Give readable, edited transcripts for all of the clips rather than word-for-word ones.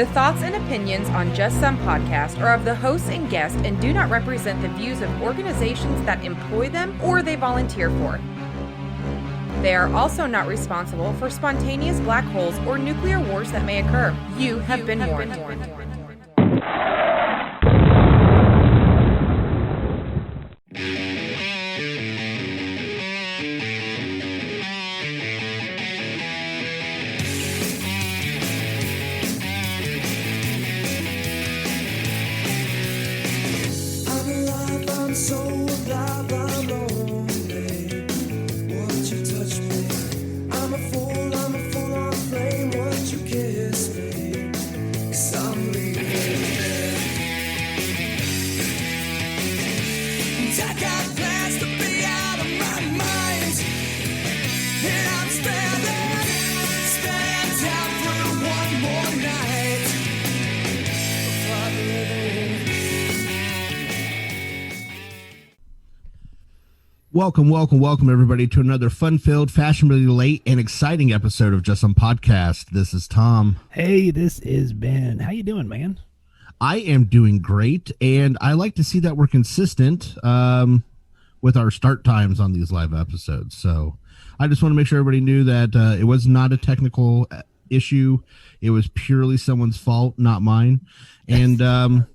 The thoughts and opinions on Just Some Podcast are of the hosts and guests and do not represent the views of organizations that employ them or they volunteer for. They are also not responsible for spontaneous black holes or nuclear wars that may occur. You have been warned. Welcome, everybody, to another fun-filled, fashionably late, and exciting episode of Just Some Podcast. This is Tom. Hey, this is Ben. How you doing, man? I am doing great, and I like to see that we're consistent with our start times on these live episodes. So I just want to make sure everybody knew that it was not a technical issue. It was purely someone's fault, not mine. And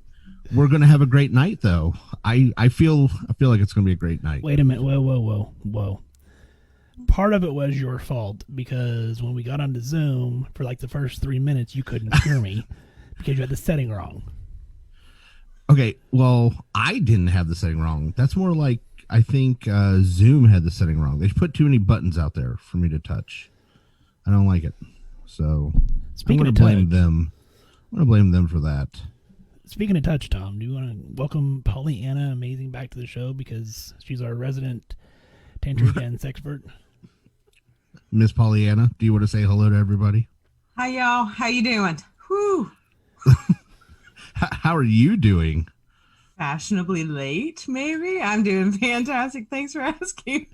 we're going to have a great night, though. I feel like it's going to be a great night. Wait a minute. Whoa. Part of it was your fault because when we got onto Zoom for like the first 3 minutes, you couldn't hear me because you had the setting wrong. Okay, well, I didn't have the setting wrong. That's more like I think Zoom had the setting wrong. They put too many buttons out there for me to touch. I don't like it. So I'm going to blame them. I'm going to blame them for that. Speaking of touch, Tom, do you want to welcome PollyAnna Amazing back to the show because she's our resident tantric and sexpert? Miss PollyAnna, do you want to say hello to everybody? Hi, y'all. How you doing? Whew. How are you doing? Fashionably late, maybe? I'm doing fantastic. Thanks for asking.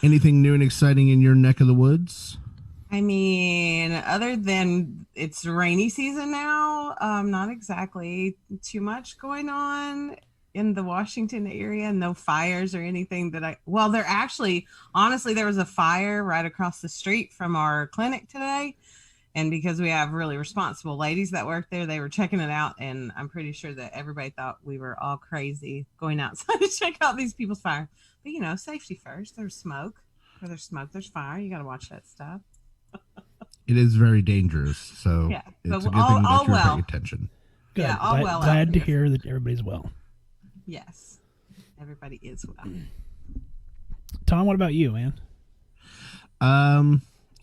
Anything new and exciting in your neck of the woods? I mean, other than it's rainy season now, not exactly too much going on in the Washington area. No fires or anything that there actually, honestly, there was a fire right across the street from our clinic today. And because we have really responsible ladies that work there, they were checking it out. And I'm pretty sure that everybody thought we were all crazy going outside to check out these people's fire. But, safety first. There's smoke. Where there's smoke, there's fire. You got to watch that stuff. It is very dangerous, so yeah, it's a good thing that you're paying attention. Good. Yeah, all well. Glad to hear that everybody's well. Yes, everybody is well. Tom, what about you, man?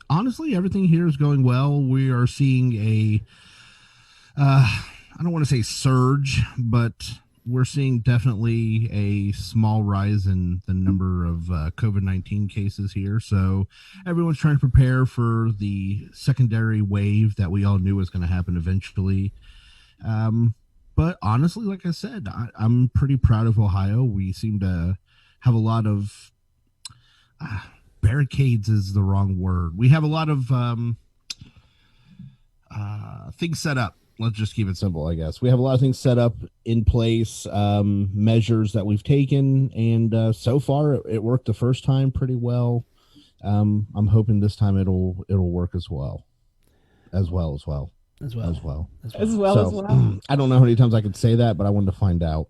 Honestly, everything here is going well. We are seeing I don't want to say surge, but we're seeing definitely a small rise in the number of COVID-19 cases here. So everyone's trying to prepare for the secondary wave that we all knew was going to happen eventually. But honestly, like I said, I'm pretty proud of Ohio. We seem to have a lot of barricades is the wrong word. We have a lot of things set up. Let's just keep it simple, I guess. We have a lot of things set up in place, measures that we've taken, and so far it worked the first time pretty well. I'm hoping this time it'll work as well. I don't know how many times I could say that, but I wanted to find out.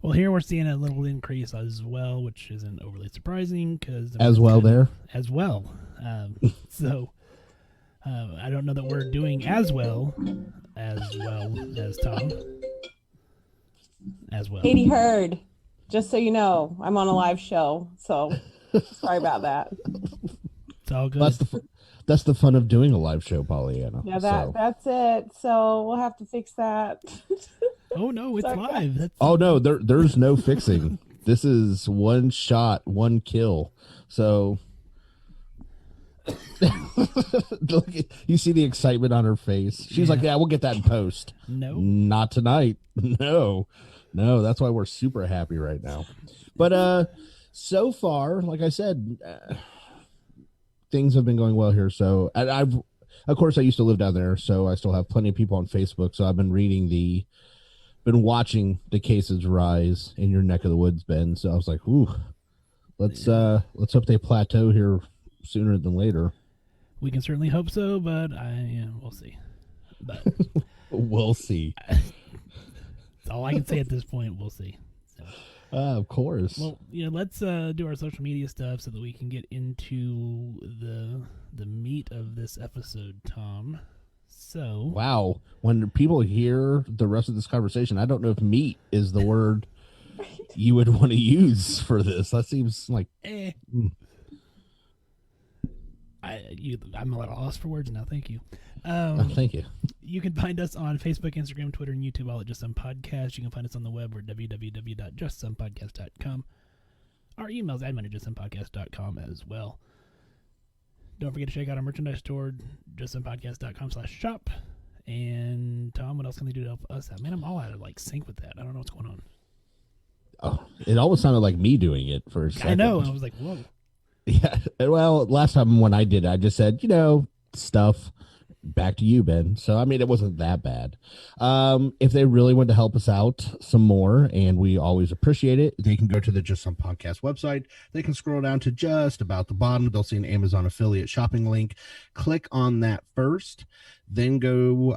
Well, here we're seeing a little increase as well, which isn't overly surprising because I don't know that we're doing as well as Tom. As well. Katie Heard, just so you know, I'm on a live show, so sorry about that. It's all good. That's the fun of doing a live show, PollyAnna. Yeah, that's it. So we'll have to fix that. Oh no, it's live. Oh no, there's no fixing. This is one shot, one kill. So you see the excitement on her face. She's like, yeah, we'll get that in post. No, not tonight. No, that's why we're super happy right now. But so far, like I said, things have been going well here. So of course, I used to live down there, so I still have plenty of people on Facebook. So I've been been watching the cases rise in your neck of the woods, Ben. So I was like, ooh, let's hope they plateau here sooner than later. We can certainly hope so, but we'll see. But we'll see. That's all I can say at this point. We'll see. So. Of course. Well, let's do our social media stuff so that we can get into the meat of this episode, Tom. So, wow, when people hear the rest of this conversation, I don't know if meat is the word you would want to use for this. That seems like I'm a little lost for words now. Thank you. Thank you. You can find us on Facebook, Instagram, Twitter, and YouTube, all at Just Some Podcast. You can find us on the web. We're www.justsomepodcast.com. Our email is admin@justsomepodcast.com as well. Don't forget to check out our merchandise store, justsomepodcast.com/shop. And Tom, what else can they do to help us out? Man, I'm all out of sync with that. I don't know what's going on. Oh, it almost sounded like me doing it for a second. I know. I was like, whoa. Yeah. Well, last time when I did it, I just said, stuff. Back to you, Ben. So, I mean, it wasn't that bad. If they really want to help us out some more, and we always appreciate it, they can go to the Just Some Podcast website. They can scroll down to just about the bottom. They'll see an Amazon affiliate shopping link. Click on that first. Then go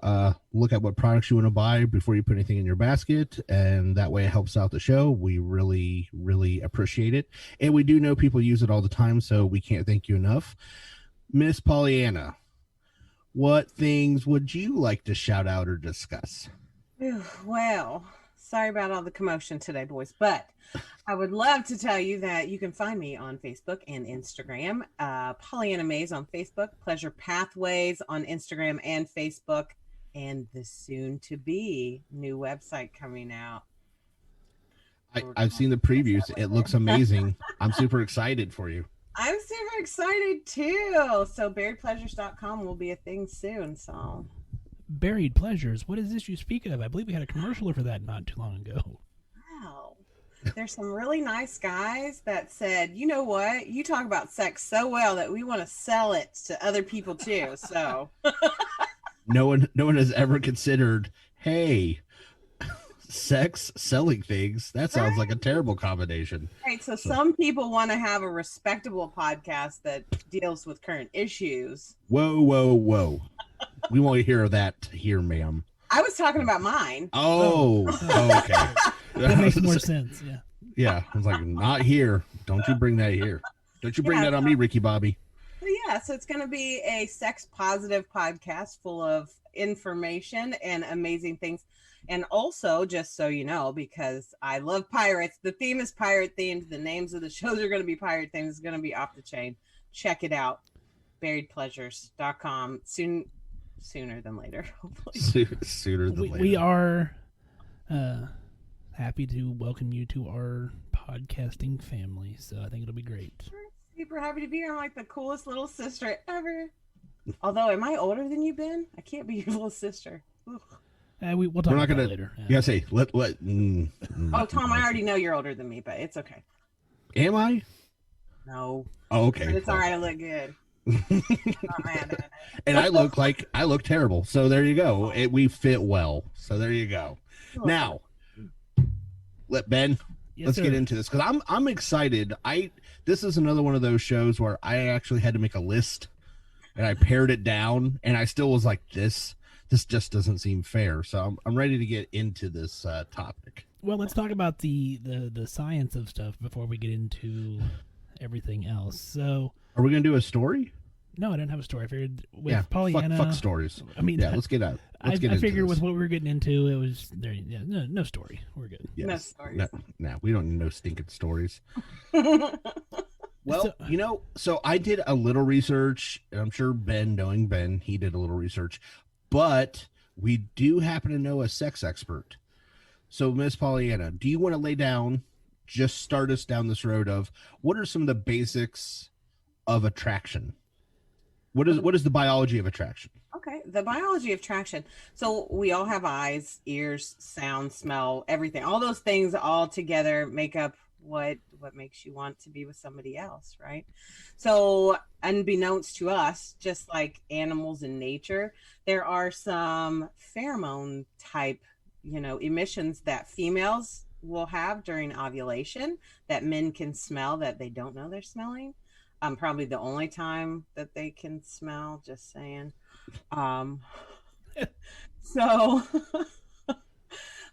look at what products you want to buy before you put anything in your basket. And that way it helps out the show. We really, really appreciate it. And we do know people use it all the time, so we can't thank you enough. Miss PollyAnna, what things would you like to shout out or discuss? Well, sorry about all the commotion today, boys, but I would love to tell you that you can find me on Facebook and Instagram. PollyAnna Mays on Facebook, Pleasure Pathways on Instagram and Facebook, and the soon-to-be new website coming out. I've seen the previews. It looks amazing. I'm super excited for you. I'm super excited too. So buriedpleasures.com will be a thing soon. So Buried Pleasures. What is this you speak of? I believe we had a commercial for that not too long ago. Wow. There's some really nice guys that said, you know what? You talk about sex so well that we want to sell it to other people too. So no one has ever considered, hey, sex selling things. That sounds like a terrible combination. Right. So some people want to have a respectable podcast that deals with current issues. Whoa. We won't hear that here, ma'am. I was talking about mine. Oh, okay. That makes more sense. Yeah. Yeah. I was like, not here. Don't you bring that here. Don't you bring that on me, Ricky Bobby. Yeah. So it's going to be a sex positive podcast full of information and amazing things. And also, just so you know, because I love pirates, the theme is pirate themed. The names of the shows are going to be pirate themed. It's going to be off the chain. Check it out. Buriedpleasures.com. Sooner than later, hopefully. Sooner than later. We are happy to welcome you to our podcasting family. So I think it'll be great. Super happy to be here. I'm like the coolest little sister ever. Although, am I older than you, Ben? I can't be your little sister. Ugh. We'll talk about that later. Yeah, say let. Oh, Tom, I already know you're older than me, but it's okay. Am I? No. Oh, okay. But it's all right. I look good. Not mad at it. And I look terrible. So there you go. We fit well. So there you go. Now, Ben. Let's get into this because I'm excited. This is another one of those shows where I actually had to make a list, and I pared it down, and I still was like this just doesn't seem fair. So I'm ready to get into this topic. Well, let's talk about the science of stuff before we get into everything else. So, are we going to do a story? No, I didn't have a story. I figured with PollyAnna. Fuck stories. I mean, yeah, let's get out. I figured with what we were getting into, it was there. Yeah, no story. We're good. Yes. No stories. No, we don't need no stinking stories. Well, so I did a little research, and I'm sure knowing Ben, he did a little research, but we do happen to know a sex expert. So, Miss PollyAnna, do you want to lay down, just start us down this road of what are some of the basics of attraction? What is the biology of attraction? Okay, the biology of attraction. So we all have eyes, ears, sound, smell, everything. All those things all together make up what what makes you want to be with somebody else, right? So unbeknownst to us, just like animals in nature, there are some pheromone type, emissions that females will have during ovulation that men can smell that they don't know they're smelling. Probably the only time that they can smell, just saying. Um, so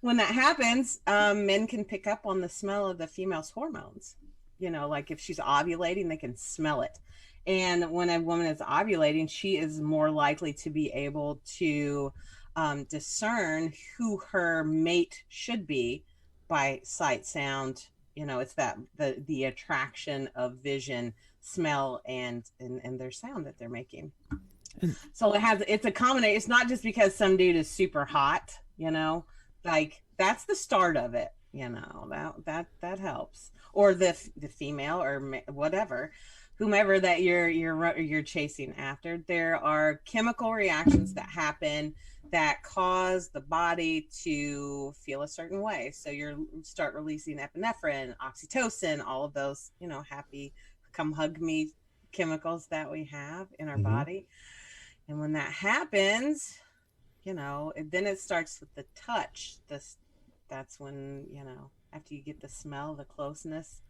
when that happens, men can pick up on the smell of the female's hormones. Like if she's ovulating, they can smell it. And when a woman is ovulating, she is more likely to be able to discern who her mate should be by sight, sound. It's that the attraction of vision, smell, and their sound that they're making. So it's a combination. It's not just because some dude is super hot, like that's the start of it, that helps. Or the female or whatever, whomever that you're chasing after. There are chemical reactions that happen that cause the body to feel a certain way. So you start releasing epinephrine, oxytocin, all of those, happy come hug me chemicals that we have in our body. And when that happens, then it starts with the touch. That's when, after you get the smell, the closeness,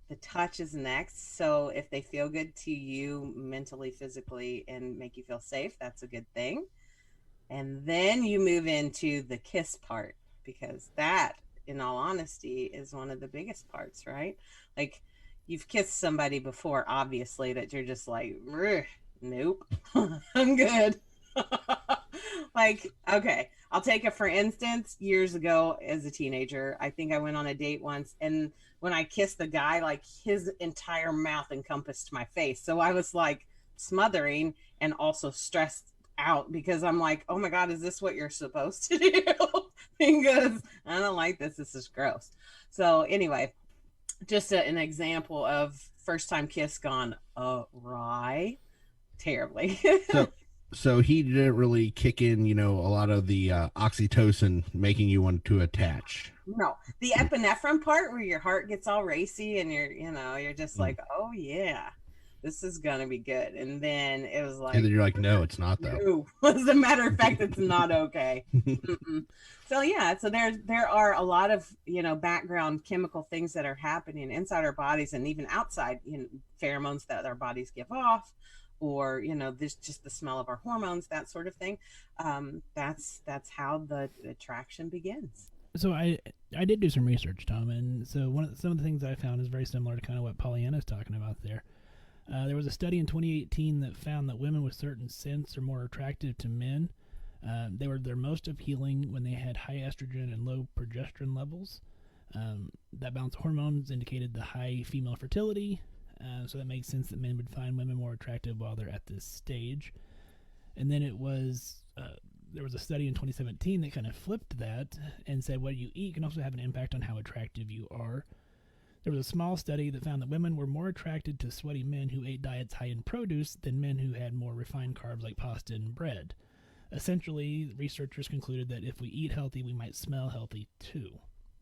the touch is next. So if they feel good to you mentally, physically, and make you feel safe, that's a good thing. And then you move into the kiss part, because that, in all honesty, is one of the biggest parts, right? Like you've kissed somebody before, obviously, that you're just like, nope, I'm good. Like, okay, I'll take it for instance. Years ago as a teenager, I think I went on a date once, and when I kissed the guy, like his entire mouth encompassed my face. So I was like smothering and also stressed out, because I'm like, oh my God, is this what you're supposed to do? Because I don't like this. This is gross. So anyway, just an example of first time kiss gone awry terribly. So he didn't really kick in, a lot of the oxytocin making you want to attach. No, the epinephrine part where your heart gets all racy and you're just like, oh yeah, this is gonna be good. And then it was like, and then you're like, no, it's not though. No. As a matter of fact, it's not okay. So yeah, so there are a lot of background chemical things that are happening inside our bodies and even outside, pheromones that our bodies give off, or this just the smell of our hormones, that sort of thing. That's how the attraction begins. So I did do some research, Tom, and so some of the things I found is very similar to kind of what PollyAnna is talking about there. There was a study in 2018 that found that women with certain scents are more attractive to men. They were their most appealing when they had high estrogen and low progesterone levels. That balance of hormones indicated the high female fertility, so that makes sense that men would find women more attractive while they're at this stage. And then there was a study in 2017 that kind of flipped that and said what you eat can also have an impact on how attractive you are. There was a small study that found that women were more attracted to sweaty men who ate diets high in produce than men who had more refined carbs like pasta and bread. Essentially, researchers concluded that if we eat healthy, we might smell healthy too.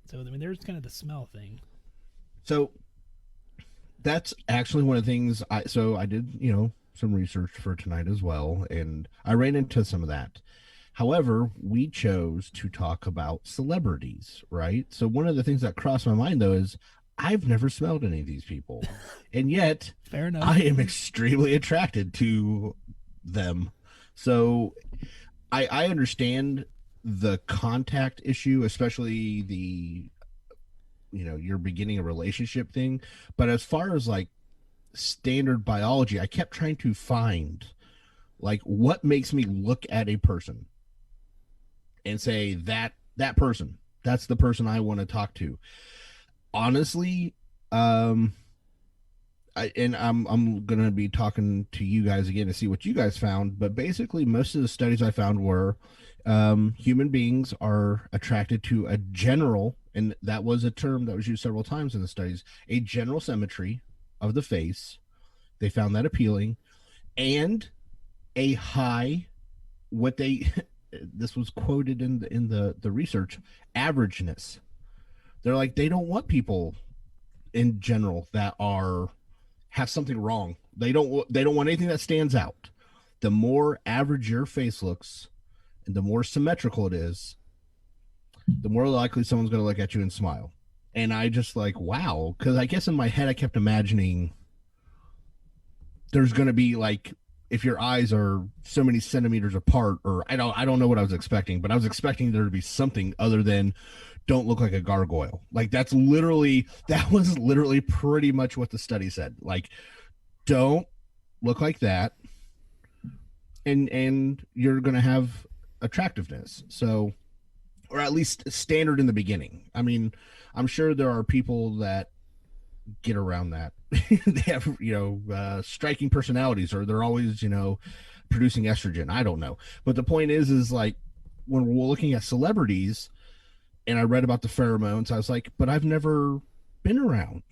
So, there's kind of the smell thing. So that's actually one of the things I did, some research for tonight as well, and I ran into some of that. However, we chose to talk about celebrities, right? So one of the things that crossed my mind, though, is I've never smelled any of these people, and yet Fair enough. I am extremely attracted to them. So I understand the contact issue, especially the, you're beginning a relationship thing. But as far as like standard biology, I kept trying to find like what makes me look at a person and say that person, that's the person I want to talk to. Honestly, I'm gonna be talking to you guys again to see what you guys found, but basically most of the studies I found were human beings are attracted to a general, and that was a term that was used several times in the studies, a general symmetry of the face. They found that appealing, and a high, what they this was quoted in the research, averageness. They're like, they don't want people in general that have something wrong. They don't want anything that stands out. The more average your face looks and the more symmetrical it is, the more likely someone's going to look at you and smile. And I just like, wow, because I guess in my head I kept imagining there's going to be like, if your eyes are so many centimeters apart, or I don't know what I was expecting, but I was expecting there to be something other than don't look like a gargoyle. Like that was literally pretty much what the study said. Like, don't look like that, and you're going to have attractiveness. So, or at least standard in the beginning. I mean, I'm sure there are people that get around that. They have, striking personalities, or they're always, producing estrogen. I don't know. But the point is like, when we're looking at celebrities and I read about the pheromones, I was like, but I've never been around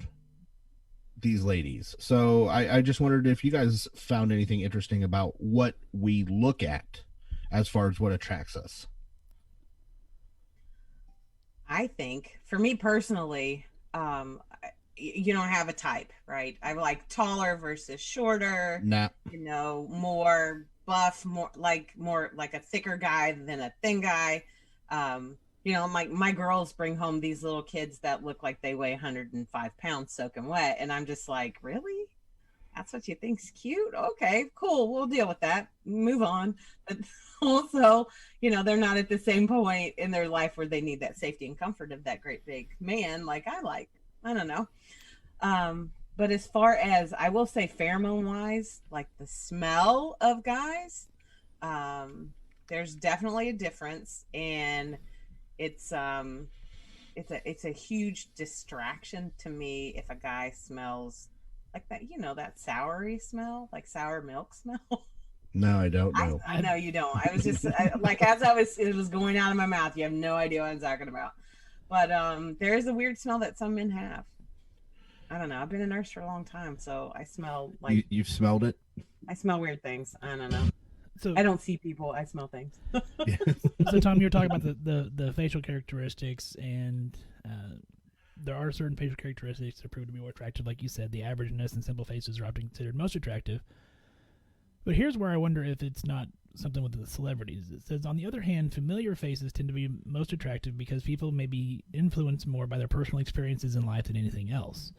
these ladies. So I just wondered if you guys found anything interesting about what we look at as far as what attracts us. I think for me personally, you don't have a type, right? I like taller versus shorter. Nah. More buff, more like a thicker guy than a thin guy. My girls bring home these little kids that look like they weigh 105 pounds soaking wet, and I'm just like, really? That's what you think's cute? Okay, cool. We'll deal with that. Move on. But also, they're not at the same point in their life where they need that safety and comfort of that great big man like I like. I don't know. But as far as, I will say, pheromone wise, like the smell of guys, there's definitely a difference, and it's a huge distraction to me if a guy smells like that, that soury smell, like sour milk smell. No, I don't know. I know you don't. I was just like, as it was going out of my mouth, you have no idea what I'm talking about. But there is a weird smell that some men have. I don't know. I've been a nurse for a long time, so I smell like... You've smelled it? I smell weird things. I don't know. So I don't see people. I smell things. So Tom, you were talking about the facial characteristics, and there are certain facial characteristics that prove to be more attractive. Like you said, the averageness and simple faces are often considered most attractive. But here's where I wonder if it's not something with the celebrities. It says, on the other hand, familiar faces tend to be most attractive because people may be influenced more by their personal experiences in life than anything else.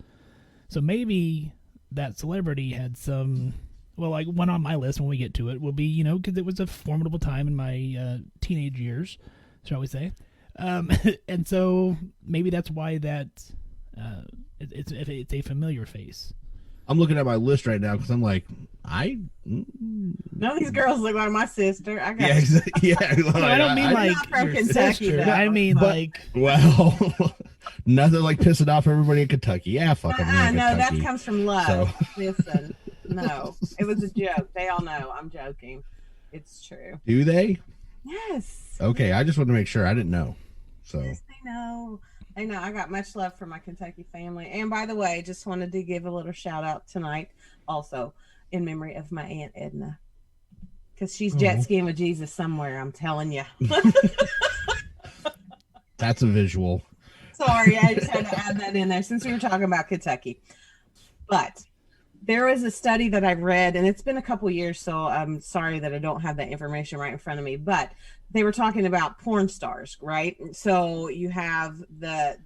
So maybe that celebrity had some, well, like one on my list when we get to it will be, because it was a formidable time in my teenage years, shall we say. And so maybe that's why that it's a familiar face. I'm looking at my list right now because I'm like, none of these girls look like my sister. I got No, I don't mean like from your Kentucky, sister. though. I mean like, well, nothing like pissing off everybody in Kentucky. Yeah, fuck them. No, that comes from love. So. Listen, no, it was a joke. They all know I'm joking. It's true. Do they? Yes. Okay, I just wanted to make sure. I didn't know. So. Yes, they know. I know. I got much love for my Kentucky family. And by the way, just wanted to give a little shout out tonight, also in memory of my Aunt Edna, because she's jet skiing with Jesus somewhere. I'm telling you. That's a visual. Sorry, I just had to add that in there since we were talking about Kentucky. But there was a study that I've read, and it's been a couple years, so I'm sorry that I don't have that information right in front of me. But they were talking about porn stars, right? So you have the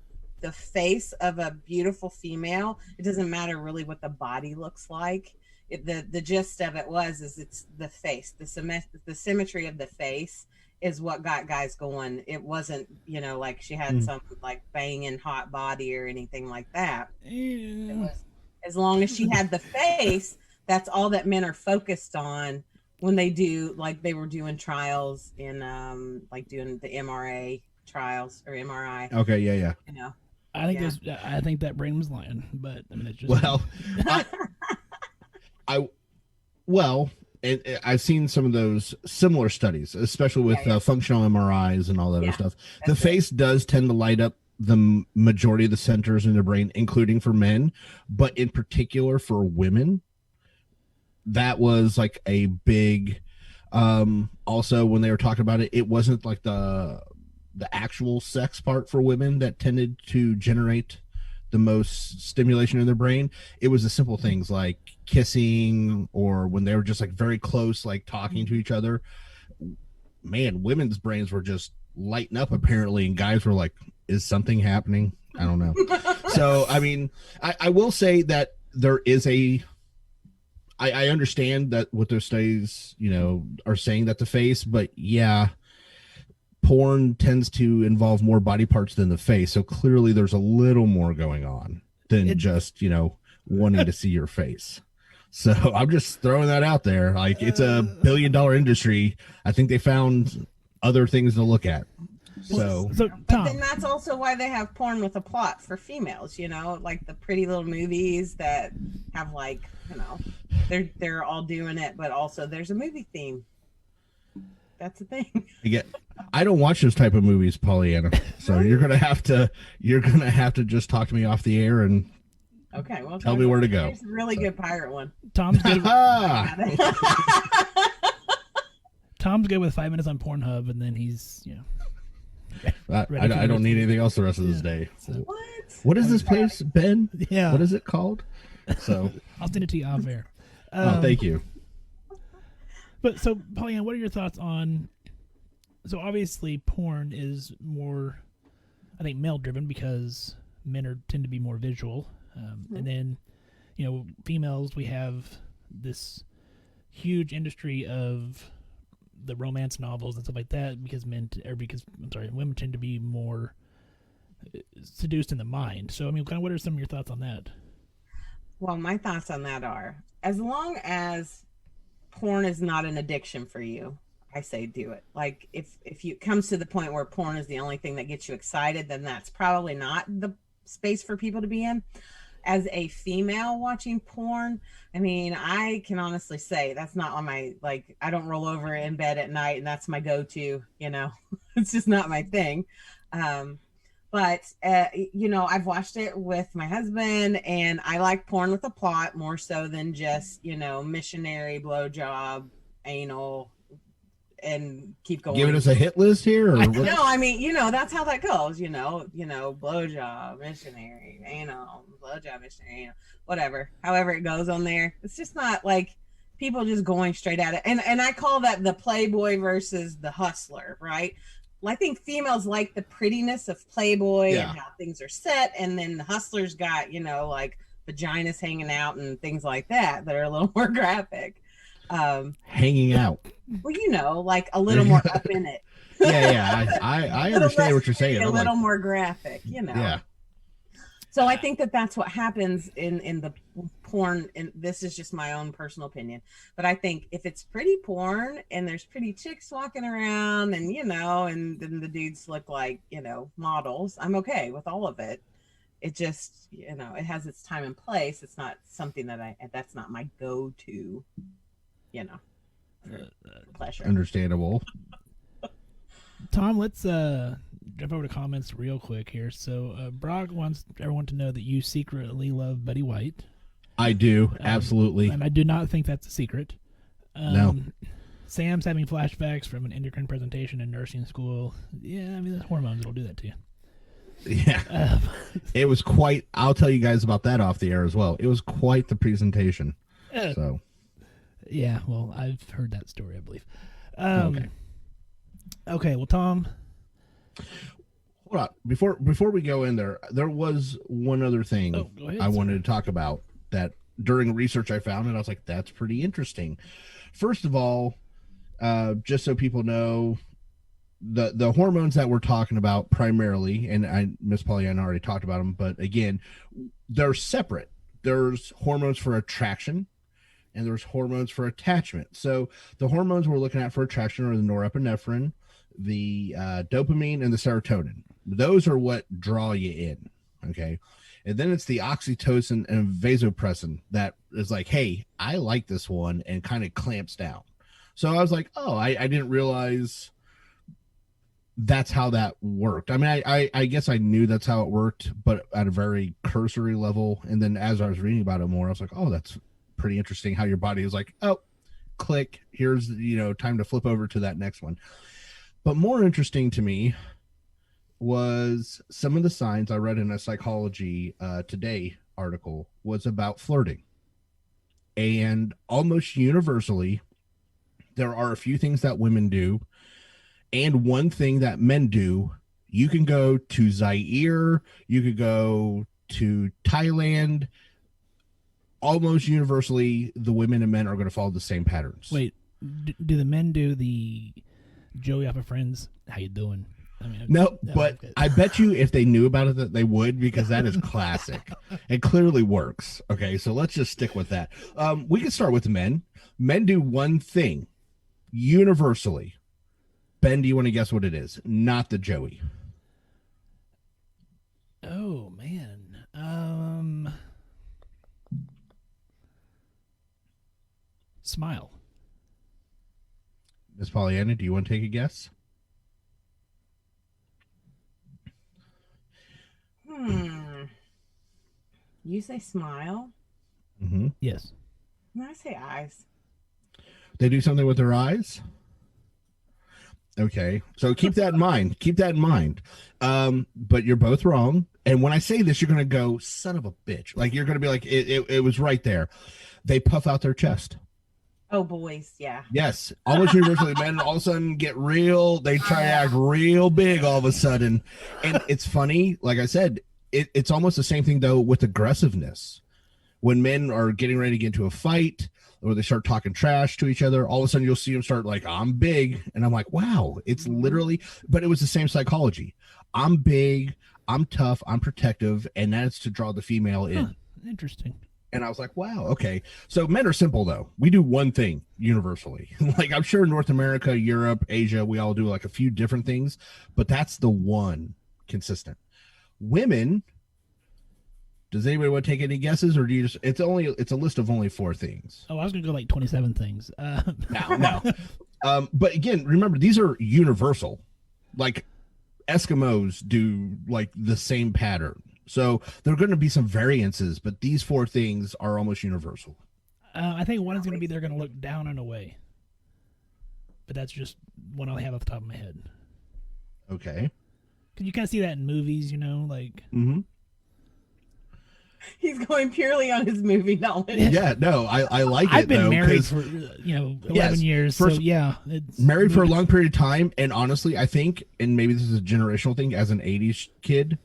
face of a beautiful female. It doesn't matter really what the body looks like. The gist of it is it's the face, the symmetry of the face is what got guys going. It wasn't, like she had some like banging hot body or anything like that. It was, as long as she had the face, that's all that men are focused on when they do, like they were doing trials in like doing the MRA trials or MRI. Okay, yeah. I think that brain was lying, but I mean it's just I've seen some of those similar studies, especially with functional MRIs and all that other stuff. The face does tend to light up the majority of the centers in the brain, including for men, but in particular for women, that was like a big, also when they were talking about it, it wasn't like the actual sex part for women that tended to generate the most stimulation in their brain, it was the simple things like kissing, or when they were just like very close, like talking to each other. Man, women's brains were just lighting up apparently, and guys were like, is something happening? I don't know. So I mean, I will say that there is I understand that what those studies, are saying that the face, but yeah, porn tends to involve more body parts than the face. So clearly there's a little more going on than just, wanting to see your face. So I'm just throwing that out there. Like, it's a $1 billion industry. I think they found other things to look at. So But Tom, then that's also why they have porn with a plot for females, like the pretty little movies that have like, they're all doing it, but also there's a movie theme. That's the thing. I don't watch those type of movies, Pollyanna. So you're gonna have to just talk to me off the air and Okay, well, tell me where to go. There's a really good pirate one. Tom's good. Ah, Tom's good with 5 minutes on Pornhub, and then he's I don't need anything else the rest of this day. So, What is this place, Ben? yeah. What is it called? So I'll send it to you off air. thank you. But so, Pollyanna, what are your thoughts on? So obviously, porn is more, I think, male driven because men tend to be more visual, and then, females, we have this huge industry of the romance novels and stuff like that because women tend to be more seduced in the mind. So I mean, kind of, what are some of your thoughts on that? Well, my thoughts on that are, as long as porn is not an addiction for you, I say do it. Like, if it comes to the point where porn is the only thing that gets you excited, then that's probably not the space for people to be in. As a female watching porn, I mean, I can honestly say that's not on my, like, I don't roll over in bed at night and that's my go-to, it's just not my thing. But I've watched it with my husband, and I like porn with a plot more so than just, missionary, blowjob, anal, and keep going. Giving us a hit list here, or what? No, I mean, that's how that goes, blowjob, missionary, anal, blowjob, missionary, anal, whatever, however it goes on there. It's just not like people just going straight at it. And I call that the Playboy versus the hustler, right? Well, I think females like the prettiness of Playboy and how things are set. And then the hustlers got, like vaginas hanging out and things like that are a little more graphic. Hanging out. Well, like a little more up in it. Yeah. I understand what you're saying. A little more graphic, Yeah. So I think that's what happens in the porn, and this is just my own personal opinion, but I think if it's pretty porn and there's pretty chicks walking around and, and then the dudes look like, models, I'm okay with all of it. It just, it has its time and place. It's not something that's not my go-to, pleasure. Understandable. Tom, let's jump over to comments real quick here. So Brock wants everyone to know that you secretly love Betty White. I do, absolutely. And I do not think that's a secret. No. Sam's having flashbacks from an endocrine presentation in nursing school. Yeah, I mean, the hormones will do that to you. Yeah. It was quite, I'll tell you guys about that off the air as well. It was quite the presentation. So. Yeah, well, I've heard that story, I believe. Okay, well, Tom. Hold on. Before we go in there was one other thing ahead, I wanted to talk about that during research I found, and I was like, that's pretty interesting. First of all, just so people know, the hormones that we're talking about primarily, and Miss Pollyanna already talked about them, but again, they're separate. There's hormones for attraction, and there's hormones for attachment. So the hormones we're looking at for attraction are the norepinephrine, the dopamine, and the serotonin. Those are what draw you in. Okay. And then it's the oxytocin and vasopressin that is like, hey, I like this one, and kind of clamps down. So I was like, oh, I didn't realize that's how that worked. I mean, I guess I knew that's how it worked, but at a very cursory level. And then as I was reading about it more, I was like, oh, that's pretty interesting how your body is like, oh, click, here's, time to flip over to that next one. But more interesting to me was some of the signs I read in a Psychology Today article was about flirting. And almost universally, there are a few things that women do and one thing that men do. You can go to Zaire, you could go to Thailand. Almost universally, the women and men are going to follow the same patterns. Wait, do the men do the Joey off of Friends? How you doing? I mean, no, but okay. I bet you if they knew about it that they would, because that is classic. It clearly works. Okay, so let's just stick with that. We can start with the men. Men do one thing universally. Ben, do you want to guess what it is? Not the Joey. Oh man. Smile. Miss PollyAnna, do you want to take a guess? You say smile? Mm-hmm. Yes. No, I say eyes. They do something with their eyes? Okay, so keep that in mind. Keep that in mind. But you're both wrong. And when I say this, you're going to go, son of a bitch. Like, you're going to be like, it was right there. They puff out their chest. Oh, boys, yeah. Yes, almost universally, men all of a sudden get real. They try to act real big all of a sudden. And it's funny, like I said, it's almost the same thing, though, with aggressiveness. When men are getting ready to get into a fight or they start talking trash to each other, all of a sudden you'll see them start like, I'm big. And I'm like, wow, it's literally, but it was the same psychology. I'm big, I'm tough, I'm protective, and that's to draw the female in. Huh, interesting. And I was like, wow, okay. So men are simple, though. We do one thing universally. Like, I'm sure North America, Europe, Asia, we all do like a few different things, but that's the one consistent. Women, does anybody want to take any guesses, or do you just, it's a list of only 4 things. Oh, I was going to go like 27 things. No. But again, remember, these are universal. Like, Eskimos do like the same pattern. So there are going to be some variances, but these 4 things are almost universal. I think one is going to be they're going to look down and away. But that's just one I have off the top of my head. Okay. Because you kind of see that in movies, you know, like... Mm-hmm. He's going purely on his movie knowledge. Yeah, no, I like it, I've been though, married for, 11 years, so yeah. It's married for a long period of time, and honestly, I think, and maybe this is a generational thing, as an 80s kid,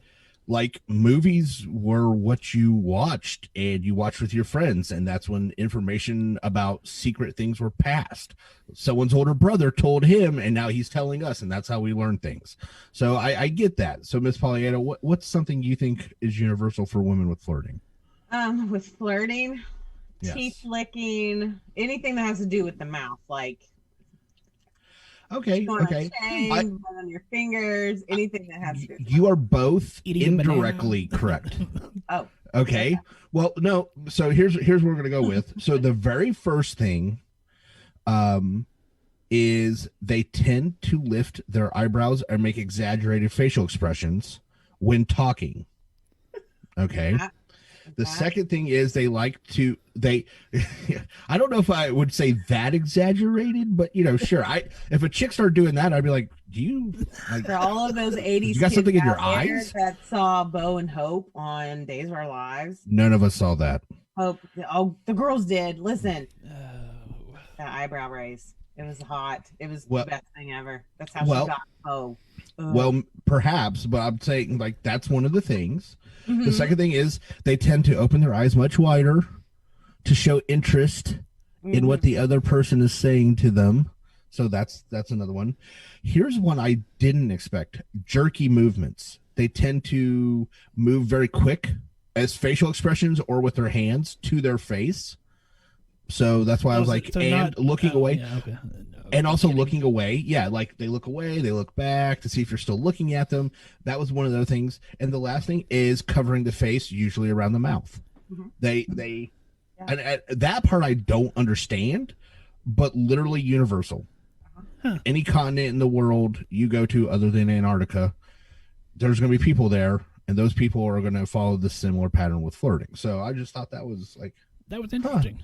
like, movies were what you watched, and you watched with your friends, and that's when information about secret things were passed. Someone's older brother told him, and now he's telling us, and that's how we learn things. So I get that. So, Miss PollyAnna, what's something you think is universal for women with flirting? With flirting, Yes. teeth licking, anything that has to do with the mouth, like Okay. on a chain, on your fingers, anything that has to do with You are both Eating a indirectly correct. Oh. Okay. Well, no. So here's what we're gonna go with. So the very first thing, is they tend to lift their eyebrows and make exaggerated facial expressions when talking. Okay. The second thing is they like to I don't know if I would say that exaggerated, but sure. If a chick started doing that, I'd be like, do you like For all of those 80s you got something in your out there eyes? that saw Bo and Hope on Days of Our Lives? None of us saw that. Hope, the girls did. Listen, Oh. that eyebrow raise. It was hot. It was Well- the best thing ever. That's how well- she got Bo. Well, perhaps, but I'm saying like that's one of the things. Mhm. The second thing is they tend to open their eyes much wider to show interest in what the other person is saying to them. So that's another one. Here's one I didn't expect. Jerky movements. They tend to move very quick as facial expressions or with their hands to their face. So that's why I was like, So and not- looking away. Yeah, okay. And also looking away. Yeah, like they look away, they look back to see if you're still looking at them. That was one of the things. And the last thing is covering the face, usually around the mouth. Mhm. They and that part I don't understand, but literally universal. Huh. Any continent in the world you go to other than Antarctica, there's going to be people there, and those people are going to follow the similar pattern with flirting. So I just thought that was like, That was interesting.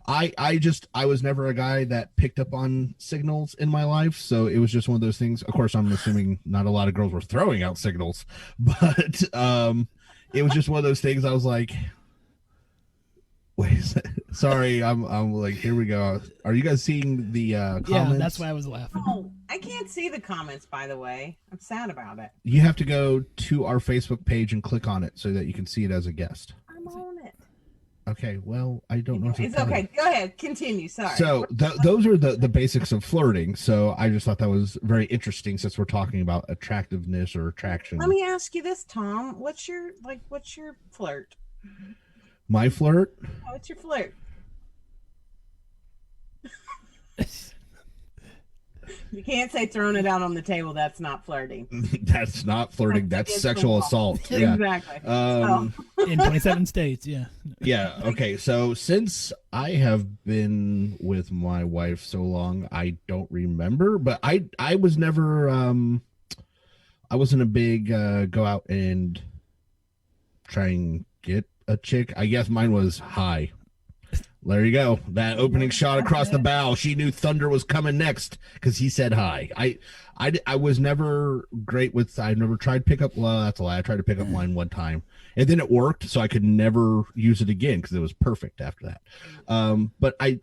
I was never a guy that picked up on signals in my life, so it was just one of those things. Of course, I'm assuming not a lot of girls were throwing out signals, but it was just one of those things. I was like, wait, sorry, I'm like, here we go. Are you guys seeing the comments? Yeah, that's why I was laughing. Oh, I can't see the comments, by the way. I'm sad about it. You have to go to our Facebook page and click on it so that you can see it as a guest. I'm on it. Okay, well, I don't know. It's okay. Go ahead. Continue. Sorry. So those are the basics of flirting. So I just thought that was very interesting since we're talking about attractiveness or attraction. Let me ask you this, Tom. What's your flirt? My flirt? What's your flirt? You can't say throwing it out on the table. That's not flirting. That's not flirting. That's sexual assault. Yeah. Exactly. In 27 states, yeah. Yeah. Okay. So since I have been with my wife so long, I don't remember, but I was never I wasn't a big go out and try and get a chick. I guess mine was hi. There you go. That opening shot across the bow. She knew thunder was coming next because he said hi. I was never great with. I never tried pickup. Well, that's a lie. I tried to pick up line one time, and then it worked, so I could never use it again because it was perfect after that. But I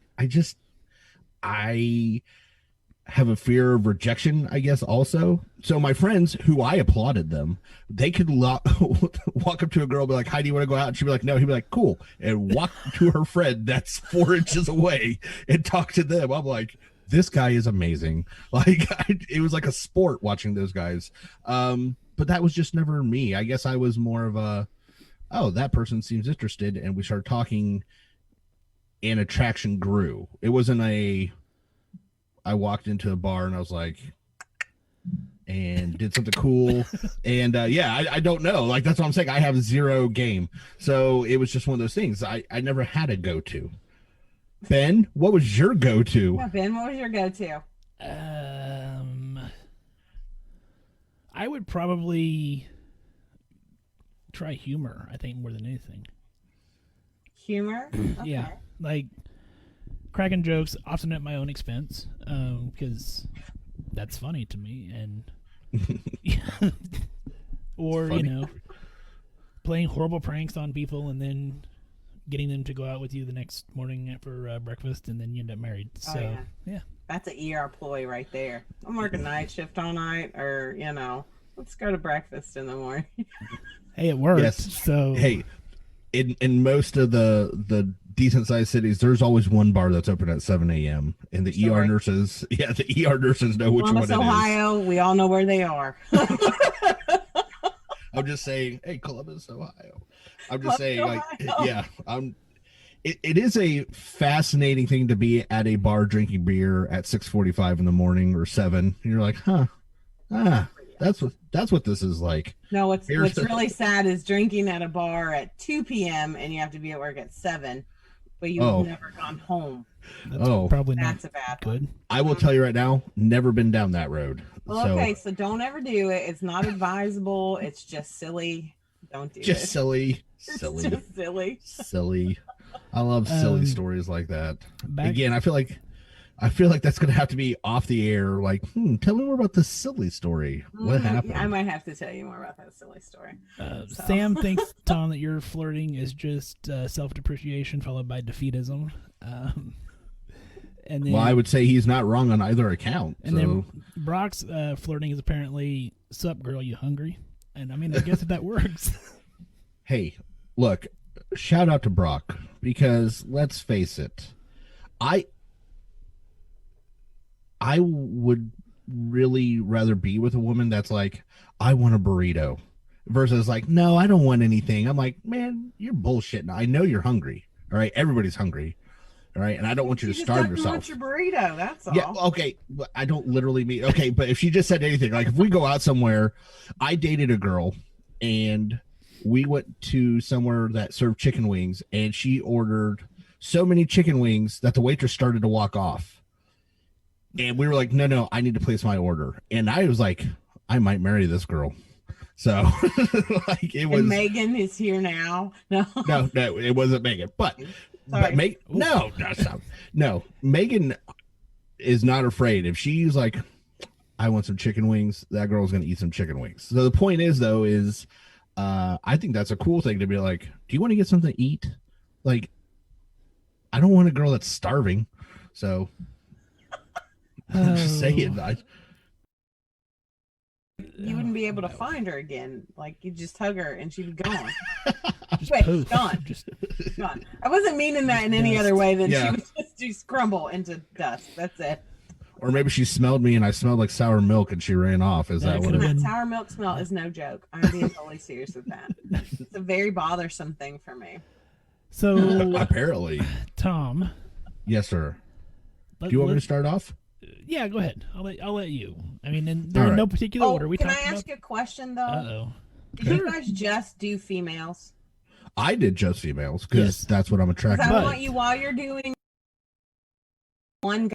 have a fear of rejection, I guess, also. So my friends, who I applauded them, they could walk up to a girl and be like, hi, do you want to go out? And she'd be like, no. He'd be like, cool. And walk to her friend that's 4 inches away and talk to them. I'm like, this guy is amazing. Like, it was like a sport watching those guys. But that was just never me. I guess I was more of a, oh, that person seems interested. And we started talking and attraction grew. It wasn't I walked into a bar and I was like, and did something cool. And I don't know. Like, that's what I'm saying. I have zero game. So it was just one of those things. I never had a go-to. Ben, what was your go-to? Yeah, Ben, what was your go-to? I would probably try humor, I think, more than anything. Humor? Okay. Yeah. Like, cracking jokes, often at my own expense, because that's funny to me, and or funny. Playing horrible pranks on people and then getting them to go out with you the next morning for breakfast, and then you end up married. So yeah, that's an ER ploy right there. I'm working night shift all night, or let's go to breakfast in the morning. Hey, it works. Yes. So hey, in most of the decent sized cities, there's always one bar that's open at 7 a.m. and the ER nurses know which one it is. Ohio, we all know where they are. I'm just saying, hey, Columbus, Ohio. I'm just saying, like, yeah, it is a fascinating thing to be at a bar drinking beer at 6:45 in the morning or 7. And you're like, that's what this is like. No, what's really sad is drinking at a bar at 2 p.m. and you have to be at work at 7. But you've never gone home. Probably that's not a bad good. one. I will tell you right now, never been down that road. Well, okay, so don't ever do it. It's not advisable. It's just silly. Don't do it. Just silly. It's just silly. Silly. I love silly stories like that. Again, I feel like that's going to have to be off the air. Like, tell me more about this silly story. What happened? I might have to tell you more about that silly story. Sam thinks, Tom, that your flirting is just self-depreciation followed by defeatism. And then, well, I would say he's not wrong on either account. And then Brock's flirting is apparently, sup, girl, you hungry? And I mean, I guess if that works. Hey, look, shout out to Brock, because let's face it, I would really rather be with a woman that's like, I want a burrito, versus like, no, I don't want anything. I'm like, man, you're bullshitting. I know you're hungry. All right. Everybody's hungry. All right. And I don't want you to starve yourself. You want your burrito. That's all. Yeah. Okay. But I don't literally mean, okay. But if she just said anything, like if we go out somewhere, I dated a girl and we went to somewhere that served chicken wings, and she ordered so many chicken wings that the waitress started to walk off. And we were like, no, I need to place my order. And I was like, I might marry this girl. So like it was. And Megan is here now. No, it wasn't Megan. But But no. Megan is not afraid. If she's like, I want some chicken wings, that girl's gonna eat some chicken wings. So the point is, though, I think that's a cool thing to be like, do you want to get something to eat? Like, I don't want a girl that's starving. So I'm just saying that. You wouldn't be able to find her again. Like, you'd just hug her and she'd be gone. Just Wait, poof. gone. Gone. I wasn't meaning that in any other way than she would just crumble into dust. That's it. Or maybe she smelled me and I smelled like sour milk and she ran off. Is that what it That is? sour milk smell is no joke. I'm being totally serious with that. It's a very bothersome thing for me. So Apparently. Tom. Yes, sir. Do you want me to start off? Yeah, go ahead. I'll let you. I mean, in no particular order. Can I ask you a question, though? Uh-oh. Did you guys just do females? I did just females because that's what I'm attracted I to. want you, while you're doing one guy,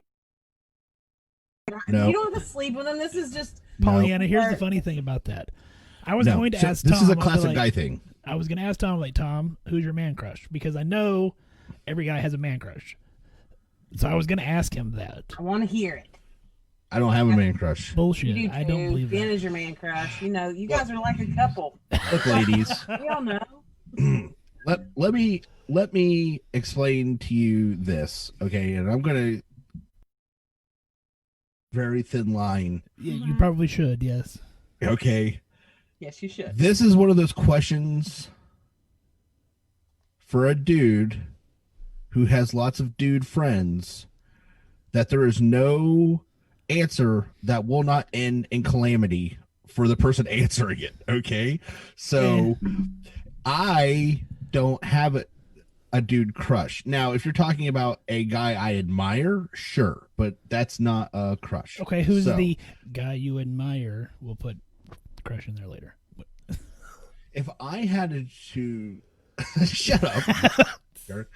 No. you don't have to sleep with them. This is just PollyAnna, here's the funny thing about that. I was going to ask Tom. This is a classic guy thing. I was going to ask Tom, like, Tom, who's your man crush? Because I know every guy has a man crush. So I was going to ask him that. I want to hear it. I don't have a man crush. Bullshit. You do I don't believe Ben that. is your man crush. You know, you guys are like a couple. Look, ladies. We all know. let me explain to you this, okay? And I'm gonna very thin line. Yeah, you probably should, yes. Okay. Yes, you should. This is one of those questions for a dude who has lots of dude friends that there is no answer that will not end in calamity for the person answering it. Okay. So I don't have a dude crush. Now, if you're talking about a guy I admire, sure, but that's not a crush. Okay, who's the guy you admire? We'll put crush in there later. If I had to shut up. Jerk.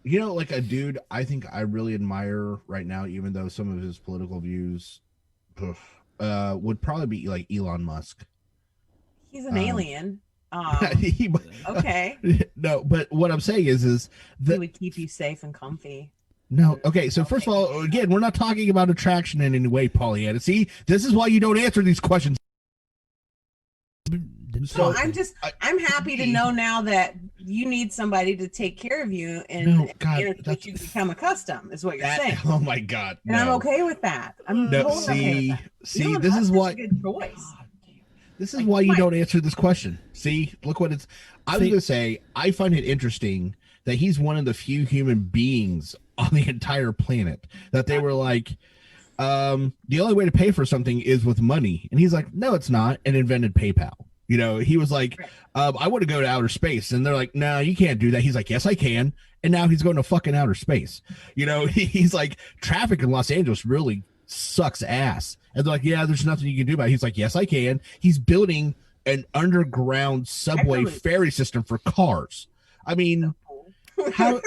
You know, like a dude I think I really admire right now, even though some of his political views would probably be like Elon Musk. He's an alien. Okay. No, but what I'm saying is that He would keep you safe and comfy. no. Okay, so first of all, again, we're not talking about attraction in any way, PollyAnna. See, this is why you don't answer these questions. So I'm happy to know now that you need somebody to take care of you and that you become accustomed is what you're saying. Oh my God. And I'm okay with that. I'm totally okay with that. See, this is why. Good choice. This is why you don't answer this question. See, look what it's. I was going to say, I find it interesting that he's one of the few human beings on the entire planet that they were like, the only way to pay for something is with money. And he's like, no, it's not. And invented PayPal. You know, he was like, I want to go to outer space. And they're like, no, you can't do that. He's like, yes, I can. And now he's going to fucking outer space. You know, he's like, traffic in Los Angeles really sucks ass. And they're like, yeah, there's nothing you can do about it. He's like, yes, I can. He's building an underground subway ferry system for cars. I mean, how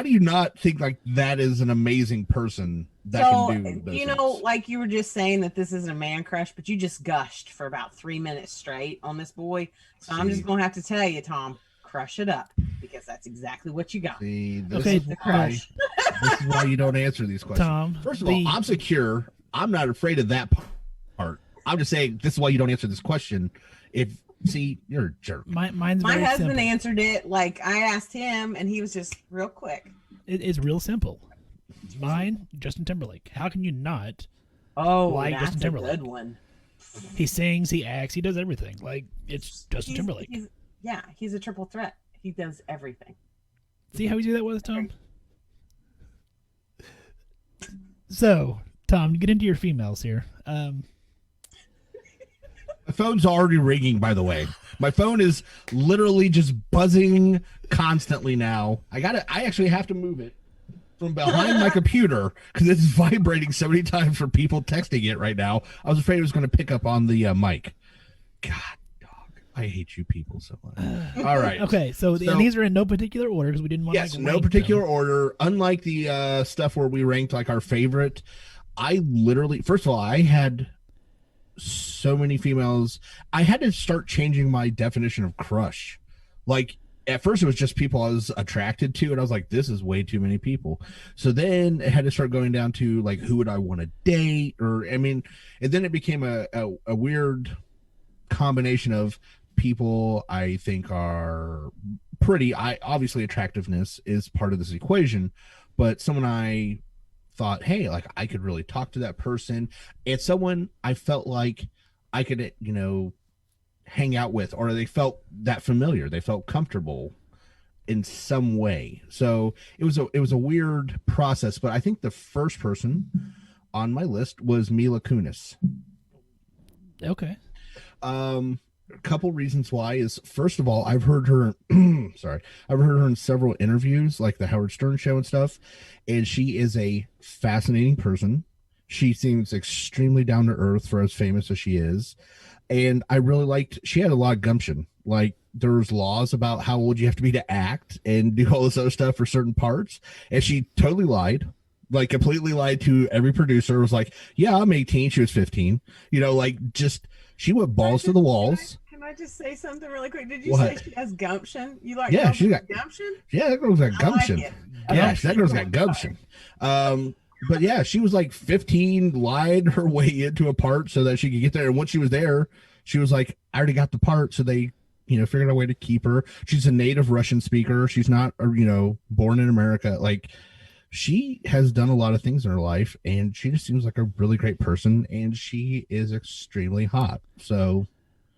do you not think like that is an amazing person that can do those things? Like you were just saying that this isn't a man crush, but you just gushed for about 3 minutes straight on this boy. So I'm just gonna have to tell you, Tom, crush it up, because that's exactly what you got. See, this is why you don't answer these questions. Tom, first of all, I'm secure. I'm not afraid of that part. I'm just saying this is why you don't answer this question. See, you're a jerk. My husband simple. answered it like I asked him, and he was just real quick. It's real simple. Mine, Justin Timberlake. How can you not? Like Justin Timberlake? A good one. He sings, he acts, he does everything. Like it's Justin Timberlake. He's a triple threat. He does everything. See how easy that was, Tom? So, Tom, get into your females here. My phone's already ringing, by the way. My phone is literally just buzzing constantly now. I actually have to move it from behind my computer because it's vibrating so many times for people texting it right now. I was afraid it was going to pick up on the mic. God, dog. I hate you people so much. All right. Okay, so these are in no particular order because we didn't want to no particular order. Unlike the stuff where we ranked like our favorite, I literally, first of all, I had so many females. I had to start changing my definition of crush. Like at first it was just people I was attracted to, and I was like, this is way too many people. So then it had to start going down to like, who would I want to date? Or, I mean, and then it became a weird combination of people I think are pretty. Obviously attractiveness is part of this equation, but someone I thought, hey, like I could really talk to that person. It's someone I felt like I could, hang out with, or they felt that familiar. They felt comfortable in some way. So it was a weird process, but I think the first person on my list was Mila Kunis. Okay. A couple reasons why is, first of all, I've heard her I've heard her in several interviews, like the Howard Stern show and stuff, and she is a fascinating person. She seems extremely down to earth for as famous as she is. And I really liked, she had a lot of gumption. Like, there's laws about how old you have to be to act and do all this other stuff for certain parts. And she totally lied, like completely lied to every producer. It was like, yeah, I'm 18. She was 15. Just, she went balls to the walls. Can I just say something really quick? Did you What? say she has gumption? You like Yeah, she got gumption? Yeah, that girl's got gumption. I like it. Yeah, Okay. that girl's got gumption. But yeah, she was like 15, lied her way into a part so that she could get there. And once she was there, she was like, I already got the part. So they, figured out a way to keep her. She's a native Russian speaker. She's not, born in America. Like, she has done a lot of things in her life, and she just seems like a really great person, and she is extremely hot. So,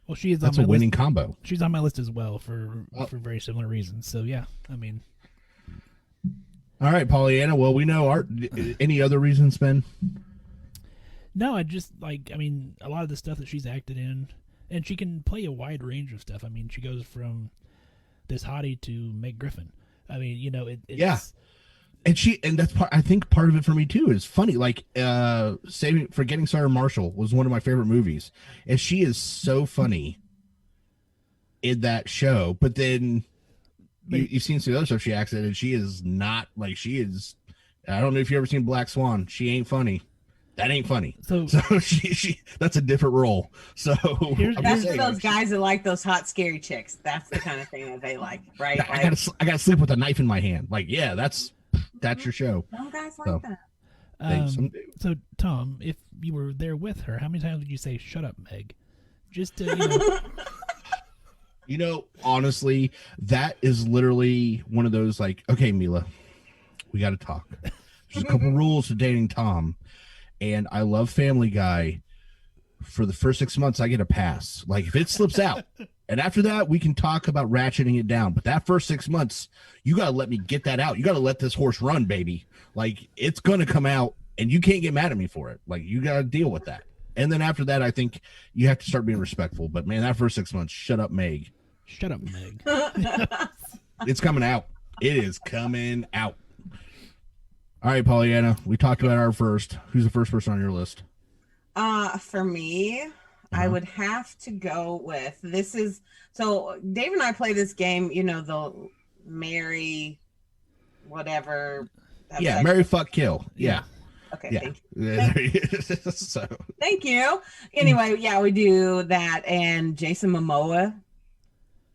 well, she is. That's on a my winning list. combo. She's on my list as well for very similar reasons. So yeah, I mean. All right, PollyAnna. Well, we know any other reasons, Ben? No, I just a lot of the stuff that she's acted in, and she can play a wide range of stuff. I mean, she goes from this hottie to Meg Griffin. I mean, it's... Yeah. And that's I think part of it for me too is funny. Like, Forgetting Sarah Marshall was one of my favorite movies, and she is so funny in that show. But then you've seen some other stuff she acts in, and she is not like she is. I don't know if you've ever seen Black Swan. She ain't funny. That ain't funny. So she that's a different role. So that's for those guys that like those hot, scary chicks. That's the kind of thing that they like, right? I gotta sleep with a knife in my hand. Like, yeah, that's your show. Some guys like that. So Tom, if you were there with her, how many times would you say "Shut up, Meg"? Just to honestly, that is literally one of those like, okay, Mila, we got to talk. There's a couple rules to dating Tom, and I love Family Guy. For the first 6 months, I get a pass. Like, if it slips out, and after that, we can talk about ratcheting it down. But that first 6 months, you got to let me get that out. You got to let this horse run, baby. Like, it's going to come out, and you can't get mad at me for it. Like, you got to deal with that. And then after that, I think you have to start being respectful. But, man, that first 6 months, shut up, Meg. Shut up, Meg. It's coming out. It is coming out. All right, PollyAnna, we talked about our first. Who's the first person on your list? For me, I would have to go with so Dave and I play this game, the marry whatever. Yeah, marry, fuck, kill. Yeah. Okay, yeah. Thank you. Thank you. Anyway, yeah, we do that. And Jason Momoa,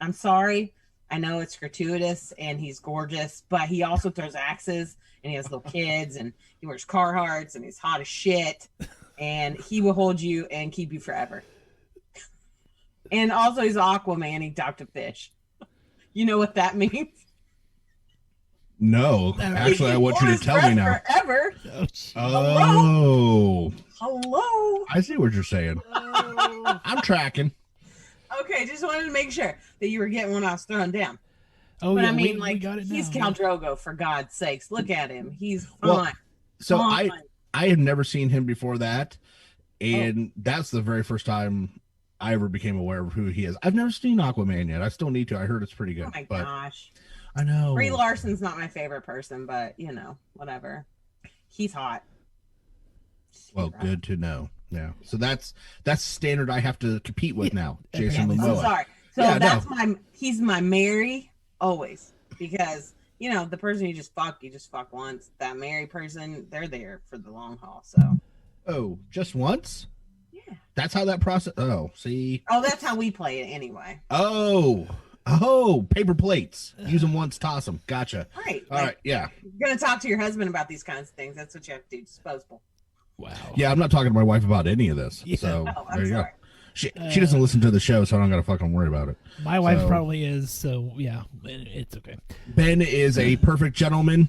I'm sorry. I know it's gratuitous and he's gorgeous, but he also throws axes and he has little kids and he wears Carhartts and he's hot as shit. And he will hold you and keep you forever. And also he's Aquaman. He talked to fish. You know what that means? No. Actually, I want you to tell me now. Forever. Oh. Hello. I see what you're saying. I'm tracking. Okay, just wanted to make sure that you were getting when I was throwing down. Oh, but yeah, I mean, we got it now. he's Khal Drogo, for God's sakes. Look at him. He's fine. So I had never seen him before that, and that's the very first time I ever became aware of who he is. I've never seen Aquaman yet. I still need to. I heard it's pretty good. Oh my gosh. I know. Brie Larson's not my favorite person, but whatever. He's hot. Well, good to know. Yeah. So that's standard I have to compete with now. Jason I'm Momoa. sorry. So he's my marry always, because the person you just fuck once. That married person, they're there for the long haul. So. Oh, just once? Yeah. That's how that process. Oh, see. Oh, that's how we play it anyway. Oh, Oh, paper plates. Use them once, toss them. Gotcha. Right. All right. Yeah. You're going to talk to your husband about these kinds of things. That's what you have to do. Disposable. Wow. Yeah, I'm not talking to my wife about any of this. Yeah. So I'm there you sorry. go. She doesn't listen to the show, so I don't got to fucking worry about it. My wife probably is, so yeah, it's okay. Ben is a perfect gentleman.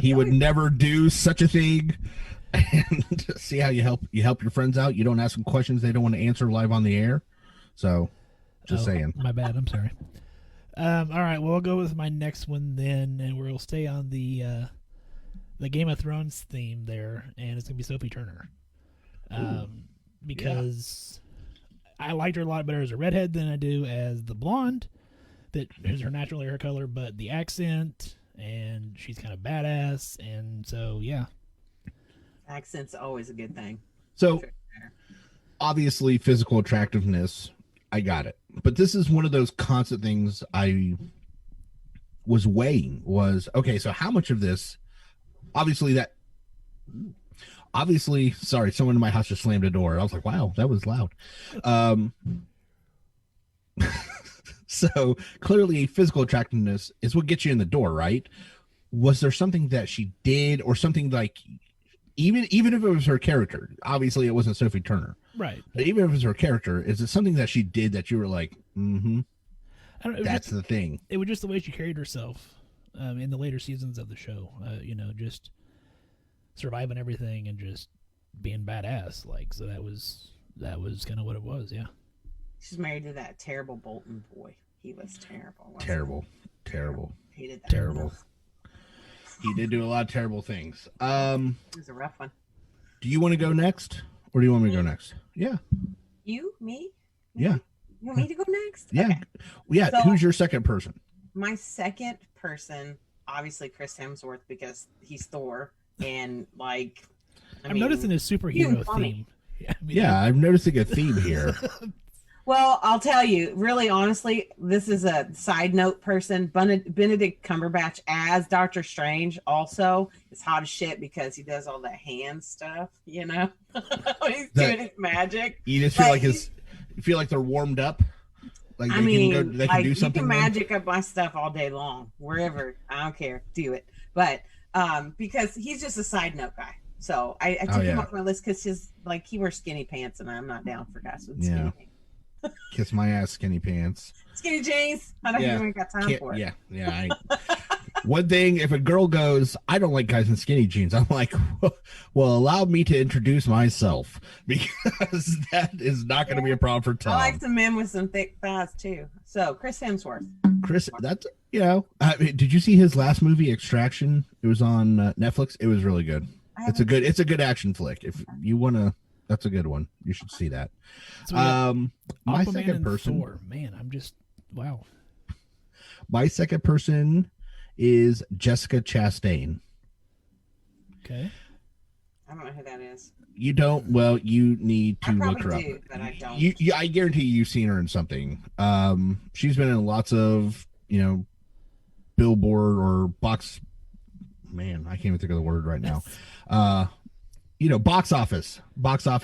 He would never do such a thing. And see how you help your friends out. You don't ask them questions they don't want to answer live on the air. So, just saying. My bad. I'm sorry. All right, well, I'll go with my next one then, and we'll stay on the Game of Thrones theme there, and it's gonna be Sophie Turner, because I liked her a lot better as a redhead than I do as the blonde. That is her natural hair color, but the accent, and she's kind of badass, and so yeah. Accent's always a good thing. So, obviously, physical attractiveness, I got it. But this is one of those constant things I was weighing was, okay, so how much of this, obviously, sorry, someone in my house just slammed a door. I was like, wow, that was loud. So clearly physical attractiveness is what gets you in the door, right? Was there something that she did or something like, even if it was her character, obviously it wasn't Sophie Turner. Right. But even if it was her character, is it something that she did that you were like, I don't know, that's the thing? It was just the way she carried herself in the later seasons of the show. Just surviving everything and just being badass. Like, so that was kind of what it was. Yeah. She's married to that terrible Bolton boy. He was terrible. Terrible. Hated that. Terrible. He did do a lot of terrible things. It was a rough one. Do you want to go next, or do you want me to go next? Yeah. You, me? Yeah. You want me to go next? Yeah. Okay. Yeah. So, who's your second person? My second person, obviously Chris Hemsworth, because he's Thor, and like I'm noticing his superhero theme. Yeah, I'm noticing a theme here. Well, I'll tell you, really honestly, this is a side note person. Benedict Cumberbatch as Doctor Strange also is hot as shit because he does all that hand stuff, He's doing his magic. You just feel you feel like they're warmed up. Like they can do something. You can magic up my stuff all day long, wherever. I don't care. Do it. But because he's just a side note guy. So I took him off my list because he wears skinny pants and I'm not down for guys with skinny pants. Kiss my ass, skinny pants. Skinny jeans. I don't even got time for it. Yeah. One thing, if a girl goes, I don't like guys in skinny jeans, I'm like, well, allow me to introduce myself, because that is not going to be a problem for Tom. I like some men with some thick thighs too. So Chris Hemsworth. That's did you see his last movie, Extraction? It was on Netflix. It was really good. It's a good action flick. If you want to. That's a good one. You should see that. So my Aquaman second and person. Thor. Man, I'm just wow. My second person is Jessica Chastain. Okay. I don't know who that is. You don't? Well, you need to look her up. But I don't. I guarantee you've seen her in something. She's been in lots of, billboard or box. Man, I can't even think of the word right now. Box office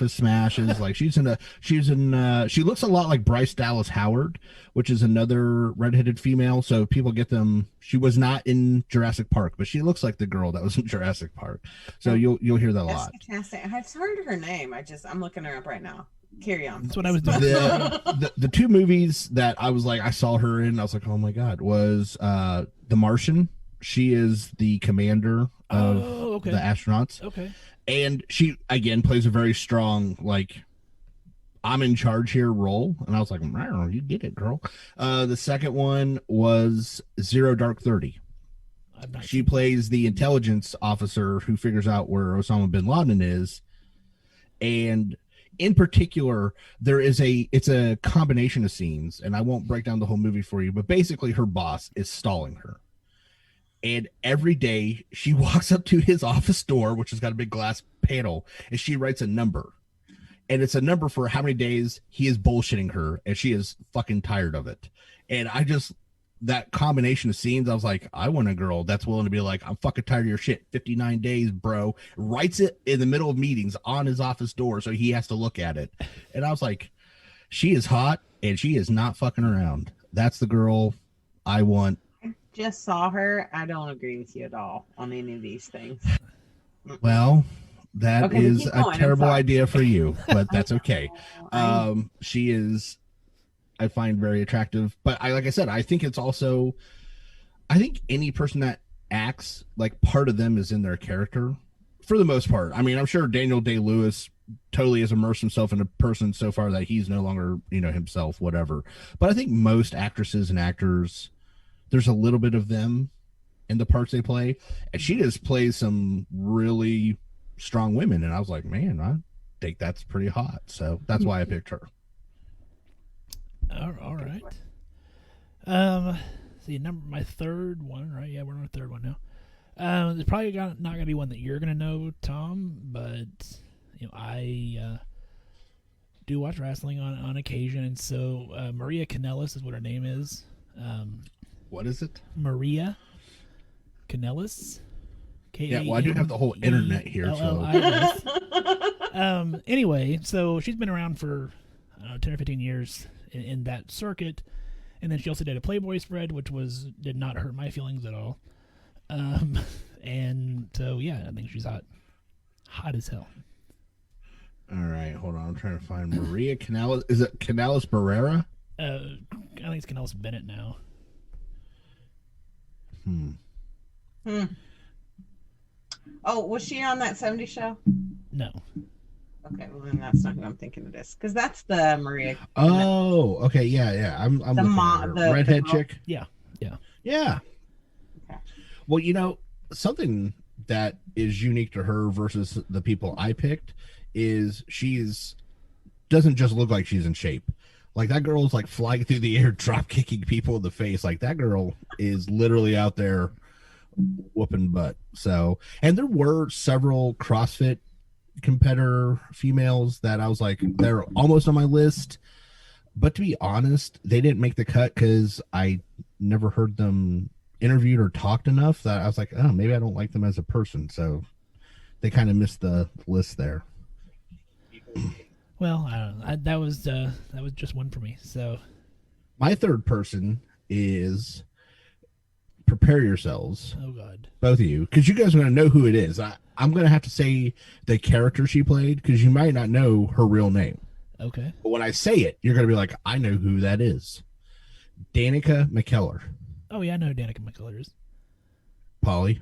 smashes. Like she looks a lot like Bryce Dallas Howard, which is another redheaded female. So people get them. She was not in Jurassic Park, but she looks like the girl that was in Jurassic Park. So you'll hear that a lot. Fantastic. I've heard her name. I'm looking her up right now. Carry on. That's what I was doing. The two movies that I was like, I saw her in, I was like, oh my God, was The Martian. She is the commander of the astronauts. Okay. And she, again, plays a very strong, like, I'm in charge here role. And I was like, you get it, girl. The second one was Zero Dark 30. She plays the intelligence officer who figures out where Osama bin Laden is. And in particular, it's a combination of scenes. And I won't break down the whole movie for you. But basically, her boss is stalling her. And every day she walks up to his office door, which has got a big glass panel, and she writes a number. And it's a number for how many days he is bullshitting her, and she is fucking tired of it. And that combination of scenes, I was like, I want a girl that's willing to be like, I'm fucking tired of your shit. 59 days, bro. Writes it in the middle of meetings on his office door so he has to look at it. And I was like, she is hot, and she is not fucking around. That's the girl I want. Just saw her. I don't agree with you at all on any of these things. Well, that Okay, is keep a going. I'm terrible sorry. idea for you, but that's okay. I- She is, I find very attractive, but like I said, I think it's also, I think any person that acts like part of them is in their character for the most part. I mean, I'm sure Daniel Day-Lewis totally has immersed himself in a person so far that he's no longer, himself, whatever. But I think most actresses and actors, there's a little bit of them in the parts they play, and she just plays some really strong women, and I was like, man, I think that's pretty hot, so that's why I picked her. All right. See, my third one, right? Yeah, we're on our third one now. It's probably not going to be one that you're going to know, Tom, but I do watch wrestling on occasion, and so Maria Kanellis is what her name is. What is it? Maria Kanellis. Yeah, well, I do have the whole internet here, so. Anyway, so she's been around for 10 or 15 years in that circuit, and then she also did a Playboy spread, which did not hurt my feelings at all. And so yeah, I think she's hot as hell. All right, hold on, I'm trying to find Maria Kanellis. Is it Kanellis Barrera? I think it's Kanellis Bennett now. Oh, was she on that 70s show? No. Okay, well then that's not who I'm thinking it is, because that's the Maria. Oh, okay, yeah. I'm The looking mo- at her. the- Redhead the- chick. Yeah. Yeah. Okay. Well, something that is unique to her versus the people I picked is doesn't just look like she's in shape. Like, that girl's like flying through the air, drop kicking people in the face. Like, that girl is literally out there whooping butt. So, and there were several CrossFit competitor females that I was like, they're almost on my list, but to be honest, they didn't make the cut because I never heard them interviewed or talked enough that I was like, oh, maybe I don't like them as a person. So they kind of missed the list there. Well, I don't know. That was just one for me. So My third person is, prepare yourselves, oh god. both of you, because you guys are going to know who it is. I'm going to have to say the character she played because you might not know her real name. Okay. But when I say it, you're going to be like, I know who that is. Danica McKellar. Oh yeah, I know who Danica McKellar is. Polly.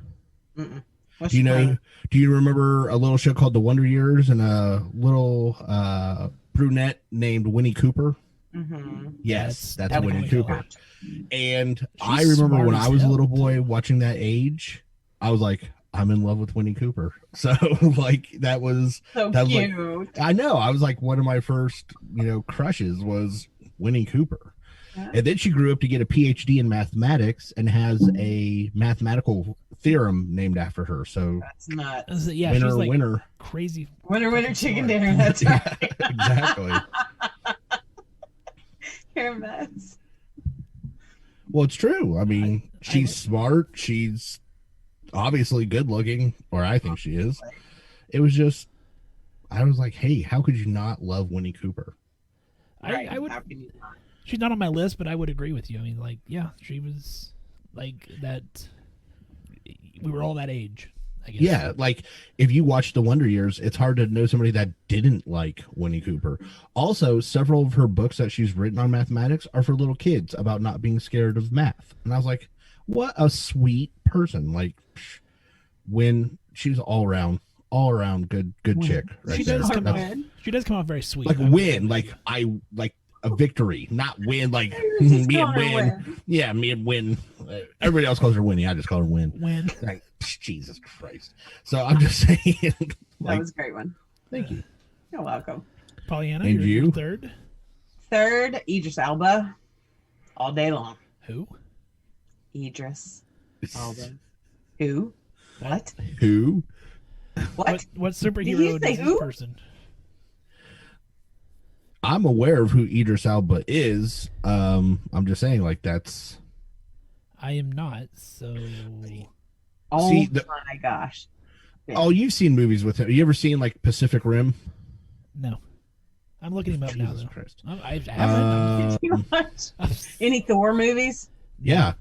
Mm-mm. Do you remember a little show called The Wonder Years and a little brunette named Winnie Cooper? Mm-hmm. Yes, that's Danica Winnie McKellar. Cooper. And I She's remember smart when as I was a hell, little boy too. watching that age, I was like, I'm in love with Winnie Cooper. So like that was So that was cute. like, I know, I was like, one of my first, crushes was Winnie Cooper. Yeah. And then she grew up to get a PhD in mathematics and has a mathematical theorem named after her. So That's nuts. Yeah, winner, she's like winner. crazy. Winner, chicken smart. dinner. That's Yeah, right. exactly. You're a mess. Well, it's true. I mean, she's smart. She's obviously good looking, or I think she is. It was just, I was like, hey, how could you not love Winnie Cooper? I would. How can you not? She's not on my list, but I would agree with you. I mean, like, yeah, she was like that. We were all that age, I guess. Yeah, like if you watch The Wonder Years, it's hard to know somebody that didn't like Winnie Cooper. Also, several of her books that she's written on mathematics are for little kids about not being scared of math. And I was like, what a sweet person. Like, when she's all around good chick. Right She there. does come off. That's- She does come off very sweet. like I would win, agree like with I like a victory, not win like Just me call and her win. Yeah, me and win. Everybody else calls her Winnie. I just call her Win. you. Win. Like, Jesus Christ. So I'm just saying. That Like, was a great one. thank you. You're welcome. PollyAnna, And you're you? third. Third, Idris Elba. All day long. Who? Idris Elba. Who? What? Who? What? What Did you superhero say does this who? person? I'm aware of who Idris Elba is. I'm just saying, like, that's. I am not. So Oh See, my gosh. Oh, you've seen movies with him. You ever seen like Pacific Rim? no. I'm looking him up now. Jesus Though. Christ. I haven't. Too much. Any Thor movies? Yeah.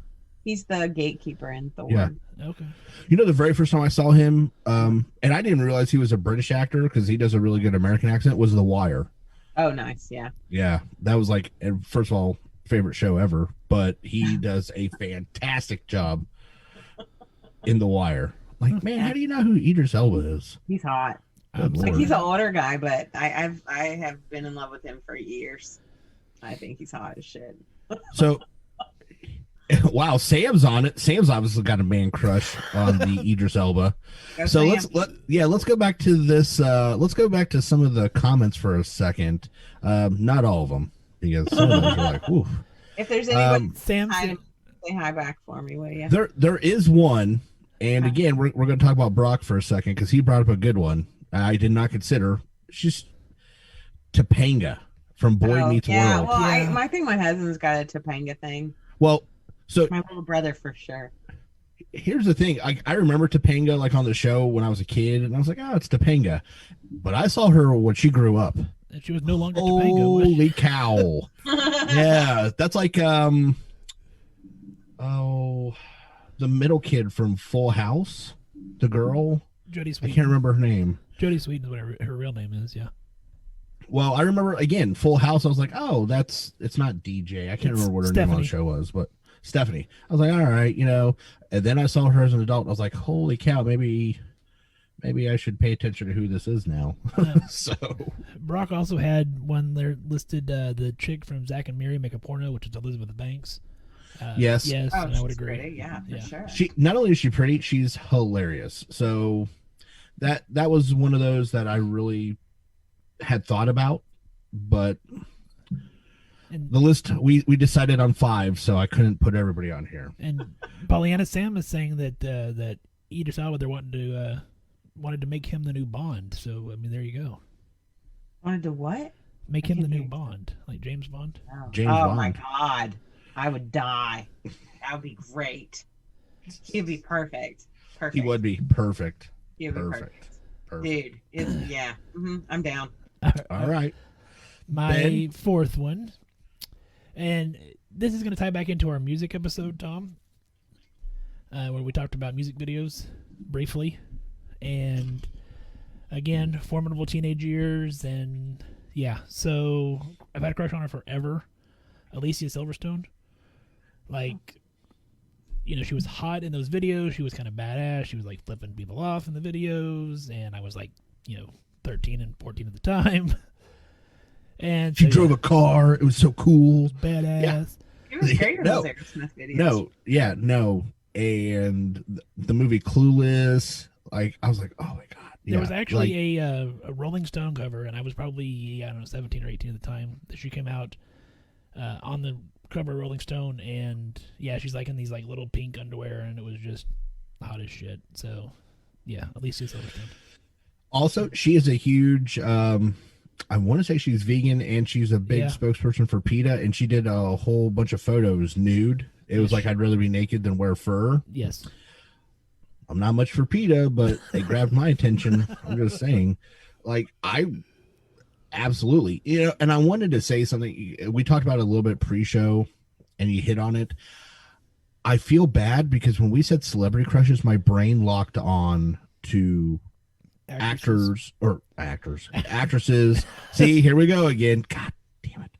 He's the gatekeeper in Thor. Yeah. Okay. You know, the very first time I saw him, and I didn't realize he was a British actor because he does a really good American accent, was The Wire. Oh, nice. Yeah. Yeah, that was like, first of all, favorite show ever, but he does a fantastic job in The Wire. Like, man, how do you know who Idris Elba is? He's hot. Good Like, Lord. he's an older guy, but I have been in love with him for years. I think he's hot as shit. So, wow, Sam's on it. Sam's obviously got a man crush on the Idris Elba. Go So Sam. let's go back to this. Let's go back to some of the comments for a second. Not all of them, because some of those are like, oof. If there's anybody Sam, say hi back for me, will you? There is one, and again, we're going to talk about Brock for a second because he brought up a good one. I did not consider. It's just Topanga from Boy Meets World. Well, I think my husband's got a Topanga thing. Well, so My little brother for sure. here's the thing. I remember Topanga like on the show when I was a kid, and I was like, oh, it's Topanga. But I saw her when she grew up. and she was no longer Topanga. was she? Holy cow. Yeah, that's like the middle kid from Full House, the girl. Jodie I Sweetin. can't remember her name. Jodie Sweetin is what her real name is. Yeah. Well, I remember again Full House. I was like, oh, it's not DJ. I can't remember what her name on the show was, but Stephanie. I was like, all right, you know. And then I saw her as an adult. And I was like, holy cow, maybe I should pay attention to who this is now. So Brock also had one there listed, the chick from Zack and Miri Make a Porno, which is Elizabeth Banks. Yes. Yes, Oh, and I would she's agree. pretty. Yeah, for sure. she not only is she pretty, she's hilarious. So that was one of those that I really had thought about, but And, the list we decided on 5, so I couldn't put everybody on here. and PollyAnna Sam is saying that Idris Elba, they're wanted to make him the new Bond. So I mean, there you go. Wanted to what? Make I him the can't new hear. Bond, like James Bond. Oh, James oh Bond. my God. I would die. That would be great. He'd be perfect. Perfect. He would be perfect. He'd be Perfect. Dude, yeah. I'm down. All right. My Ben? fourth one, and this is going to tie back into our music episode, Tom, where we talked about music videos briefly, and again, formidable teenage years, and yeah, so I've had a crush on her forever, Alicia Silverstone. Like, you know, she was hot in those videos. She was kind of badass. She was like flipping people off in the videos, and I was like, 13 and 14 at the time. And She so, drove a car. It was so cool. badass. He was great in No. those Aerosmith videos. No. And the movie Clueless, like I was like, oh my god. Yeah. There was actually a Rolling Stone cover, and I was probably 17 or 18 at the time that she came out on the cover of Rolling Stone, and yeah, she's like in these like little pink underwear, and it was just hot as shit. So yeah, Alicia Silverstone. Also, she is a huge. I want to say she's vegan, and she's a big Yeah. spokesperson for PETA, and she did a whole bunch of photos nude. It was like I'd rather be naked than wear fur. Yes. I'm not much for PETA, but they grabbed my attention. I'm just saying, like I absolutely, and I wanted to say something. We talked about it a little bit pre-show, and you hit on it. I feel bad because when we said celebrity crushes, my brain locked on to actresses. See, here we go again. God damn it.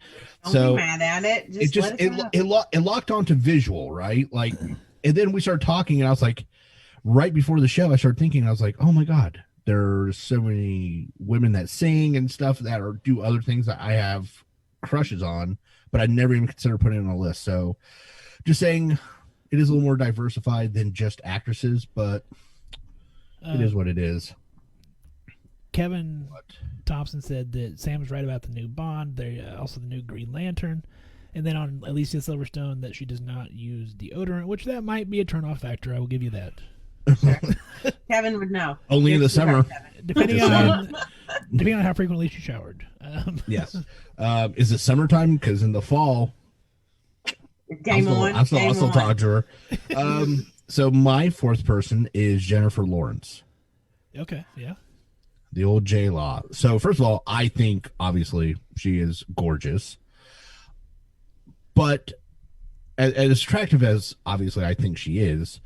Don't So be mad at it. it just let us know. it locked on to visual, right? Like, and then we started talking, and I was like, right before the show, I started thinking, I was like, oh my god, there's so many women that sing and stuff that or do other things that I have crushes on, but I never even considered putting it on a list. So, just saying, it is a little more diversified than just actresses, but it is what it is. Kevin Thompson said that Sam's right about the new Bond. There also the new Green Lantern, and then on Alicia Silverstone that she does not use deodorant, which that might be a turnoff factor. I will give you that. Kevin would know. Only in the summer. Depending on how frequently she showered. Yes. Is it summertime? Because in the fall, Game on. I'll still talk to her. So my fourth person is Jennifer Lawrence, Okay, yeah. the old J-Law. So first of all, I think obviously she is gorgeous, but as attractive as obviously I think she is,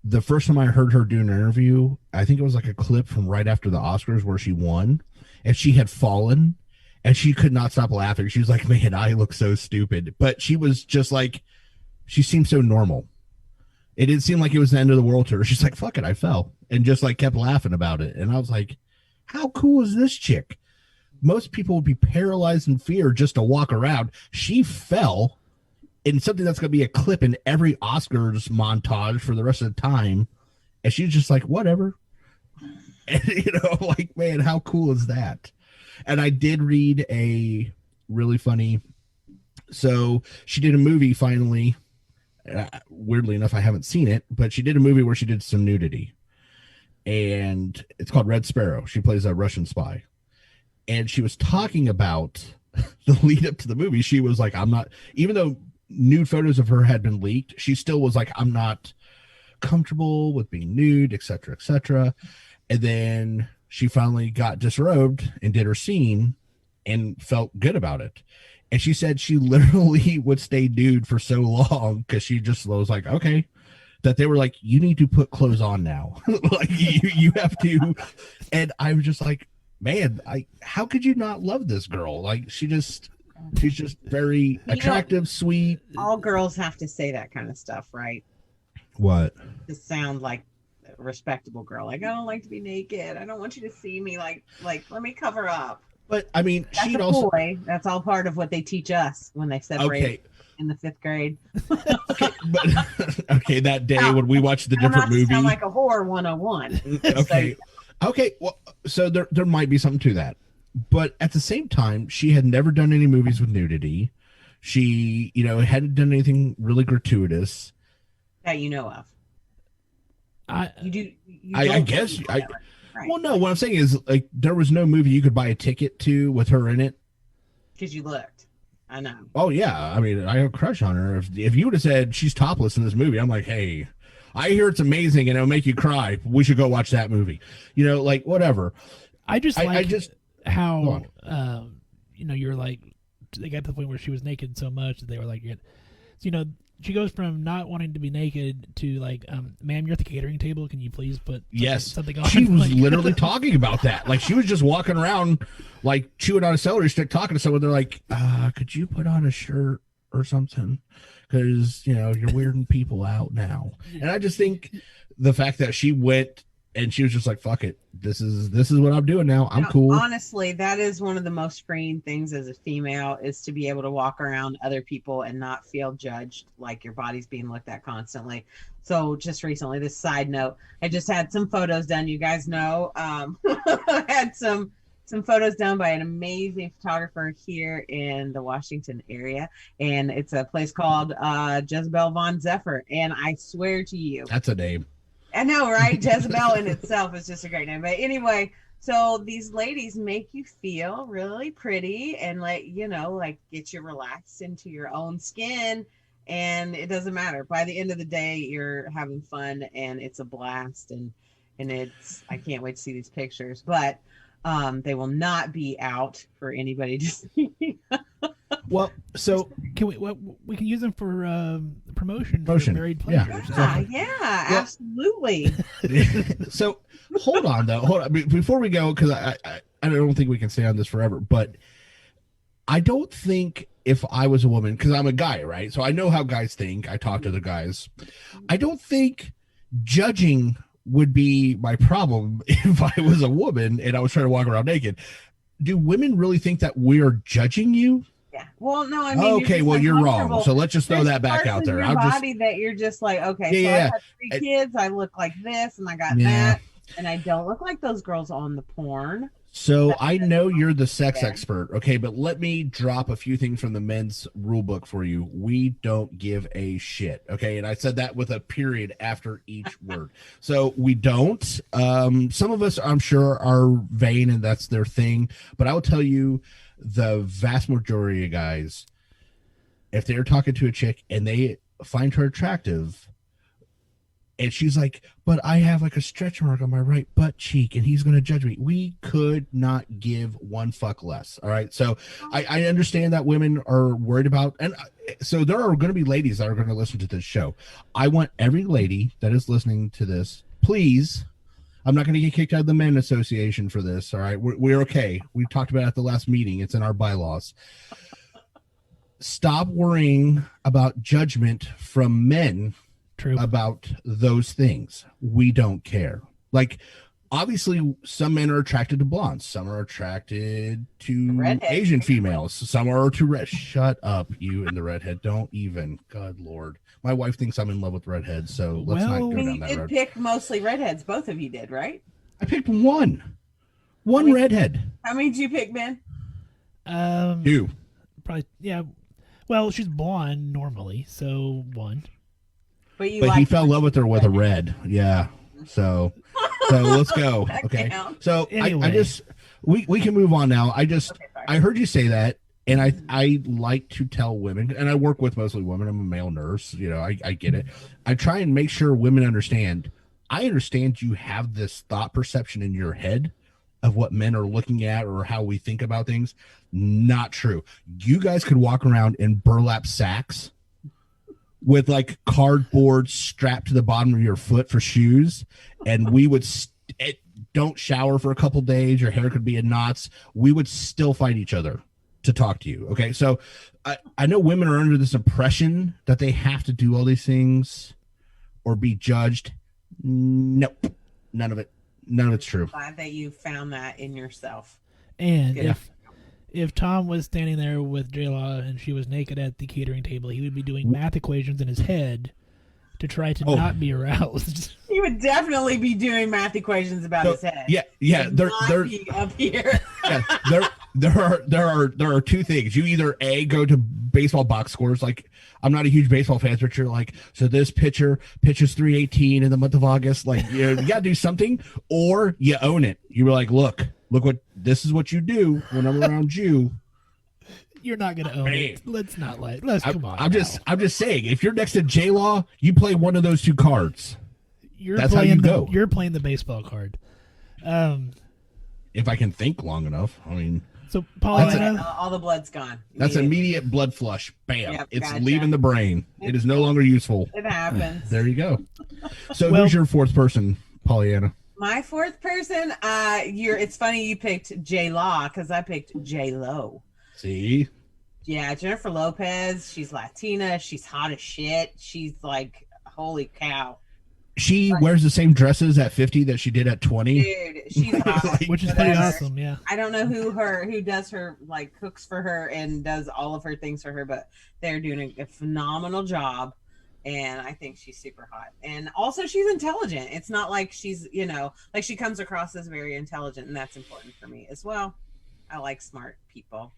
the first time I heard her do an interview, I think it was like a clip from right after the Oscars where she won and she had fallen and she could not stop laughing. She was like, man, I look so stupid. But she was just like, she seemed so normal. It didn't seem like it was the end of the world to her. She's like, fuck it, I fell. And just like kept laughing about it. And I was like, how cool is this chick? Most people would be paralyzed in fear just to walk around. She fell in something that's going to be a clip in every Oscars montage for the rest of the time. And she's just like, whatever. And, you know, like, man, how cool is that? And I did read a really funny. So she did a movie finally. Weirdly enough, I haven't seen it, but she did a movie where she did some nudity. And it's called Red Sparrow. She plays a Russian spy. And she was talking about the lead up to the movie. She was like, I'm not, even though nude photos of her had been leaked, she still was like, I'm not comfortable with being nude, etc., etc. And then she finally got disrobed and did her scene and felt good about it. And she said she literally would stay nude for so long because she just was like, okay, that they were like, you need to put clothes on now. Like you have to. And I was just like, man, how could you not love this girl? Like she's just very attractive, sweet. All girls have to say that kind of stuff, right? What? To sound like a respectable girl. Like, I don't like to be naked. I don't want you to see me. Like let me cover up. But I mean, that's she'd a also. Boy. That's all part of what they teach us when they separate in the 5th grade. Okay, but okay, that day when we watched the different movie. Sound like a whore 101. Okay. Okay, well, so there might be something to that. But at the same time, she had never done any movies with nudity. She, hadn't done anything really gratuitous. That you know of. I guess. Right. Well, no, what I'm saying is, like, there was no movie you could buy a ticket to with her in it. Because you looked. I know. Oh, yeah. I mean, I have a crush on her. If you would have said she's topless in this movie, I'm like, hey, I hear it's amazing and it'll make you cry. We should go watch that movie. Like whatever. I just how you're like, they got to the point where she was naked so much that they were like, she goes from not wanting to be naked to like, ma'am, you're at the catering table. Can you please put something on? She was literally talking about that. Like she was just walking around like chewing on a celery stick, talking to someone. They're like, could you put on a shirt or something? Because you're weirding people out now. And I just think the fact that she went and she was just like, fuck it, this is what I'm doing now. I'm cool. Honestly, that is one of the most freeing things as a female, is to be able to walk around other people and not feel judged, like your body's being looked at constantly. So just recently, this side note, I just had some photos done. You guys know, I had some photos done by an amazing photographer here in the Washington area. And it's a place called Jezebel Von Zephyr. And I swear to you. That's a name. I know, right? Jezebel in itself is just a great name. But anyway, so these ladies make you feel really pretty and like get you relaxed into your own skin. And it doesn't matter. By the end of the day, you're having fun and it's a blast. And I can't wait to see these pictures. But they will not be out for anybody to see. Well, so can we can use them for promotion for married pleasures. Yeah, absolutely. So hold on. Before we go, because I don't think we can stay on this forever, but I don't think if I was a woman, because I'm a guy, right? So I know how guys think. I talk to the guys. I don't think judging would be my problem if I was a woman and I was trying to walk around naked. Do women really think that we're judging you? Yeah. Well, no, I mean, okay, well, you're wrong. So let's just throw that back out there. Your body that you're just like, okay, I have 3 kids. I look like this, and I got that, and I don't look like those girls on the porn. So I know you're the sex expert, okay, but let me drop a few things from the men's rule book for you. We don't give a shit, okay? And I said that with a period after each word. So we don't. Some of us, I'm sure, are vain, and that's their thing. But I will tell you, the vast majority of guys, if they're talking to a chick and they find her attractive, And she's like, but I have like a stretch mark on my right butt cheek and he's going to judge me. We could not give one fuck less. All right. So I understand that women are worried about, and so there are going to be ladies that are going to listen to this show. I want every lady that is listening to this, please. I'm not going to get kicked out of the men association for this. All right. We're okay. We talked about it at the last meeting. It's in our bylaws. Stop worrying about judgment from men. True. About those things. We don't care. Like, obviously, some men are attracted to blondes. Some are attracted to Redhead. Asian females. Some are to red. Shut up, you and the redhead. Don't even. God Lord. My wife thinks I'm in love with redheads, so let's not go I mean, down you that did road. pick mostly redheads. Both of you did, right? I picked one. One redhead. How many did you pick, Ben? Two. Probably, yeah. Well, she's blonde normally, so one. But he fell in love with her with a red. Yeah. So let's go. Okay. So Anyway. I just we can move on now. I heard you say that, and I like to tell women, and I work with mostly women. I'm a male nurse. You know, I get it. I try and make sure women understand. I understand you have this thought perception in your head of what men are looking at or how we think about things. Not true. You guys could walk around in burlap sacks with like cardboard strapped to the bottom of your foot for shoes, and we would don't shower for a couple days, your hair could be in knots, we would still fight each other to talk to you. Okay, so I know women are under this impression that they have to do all these things or be judged. Nope, none of it's true. Glad that you found that in yourself. And Yeah. if Tom was standing there with J-Law and she was naked at the catering table, he would be doing math equations in his head to try to not be aroused. He would definitely be doing math equations about his head. Yeah. They're Be up here. yeah, there are two things. You either go to baseball box scores. Like, I'm not a huge baseball fan, but you're like, so this pitcher pitches 318 in the month of August. Like, you gotta do something, or you own it. You were like, look what this is what you do when I'm around you. You're not gonna own it. Let's not lie. Come on. I'm just saying, if you're next to J-Law, you play one of those two cards. That's how you go. You're playing the baseball card. If I can think long enough, I mean. So PollyAnna, all the blood's gone. That's immediate blood flush. Bam! Yep, it's gotcha. leaving the brain. It is no longer useful. It happens. There you go. So who's your fourth person, PollyAnna? My fourth person, it's funny you picked J-Law because I picked J-Lo. See? Yeah, Jennifer Lopez. She's Latina. She's hot as shit. She's like, holy cow. She wears the same dresses at 50 that she did at 20. Dude, she's hot. which is pretty awesome. Yeah. I don't know who does her, like, cooks for her and does all of her things for her, but they're doing a phenomenal job. And I think she's super hot. And also she's intelligent. It's not like she's, like she comes across as very intelligent, and that's important for me as well. I like smart people.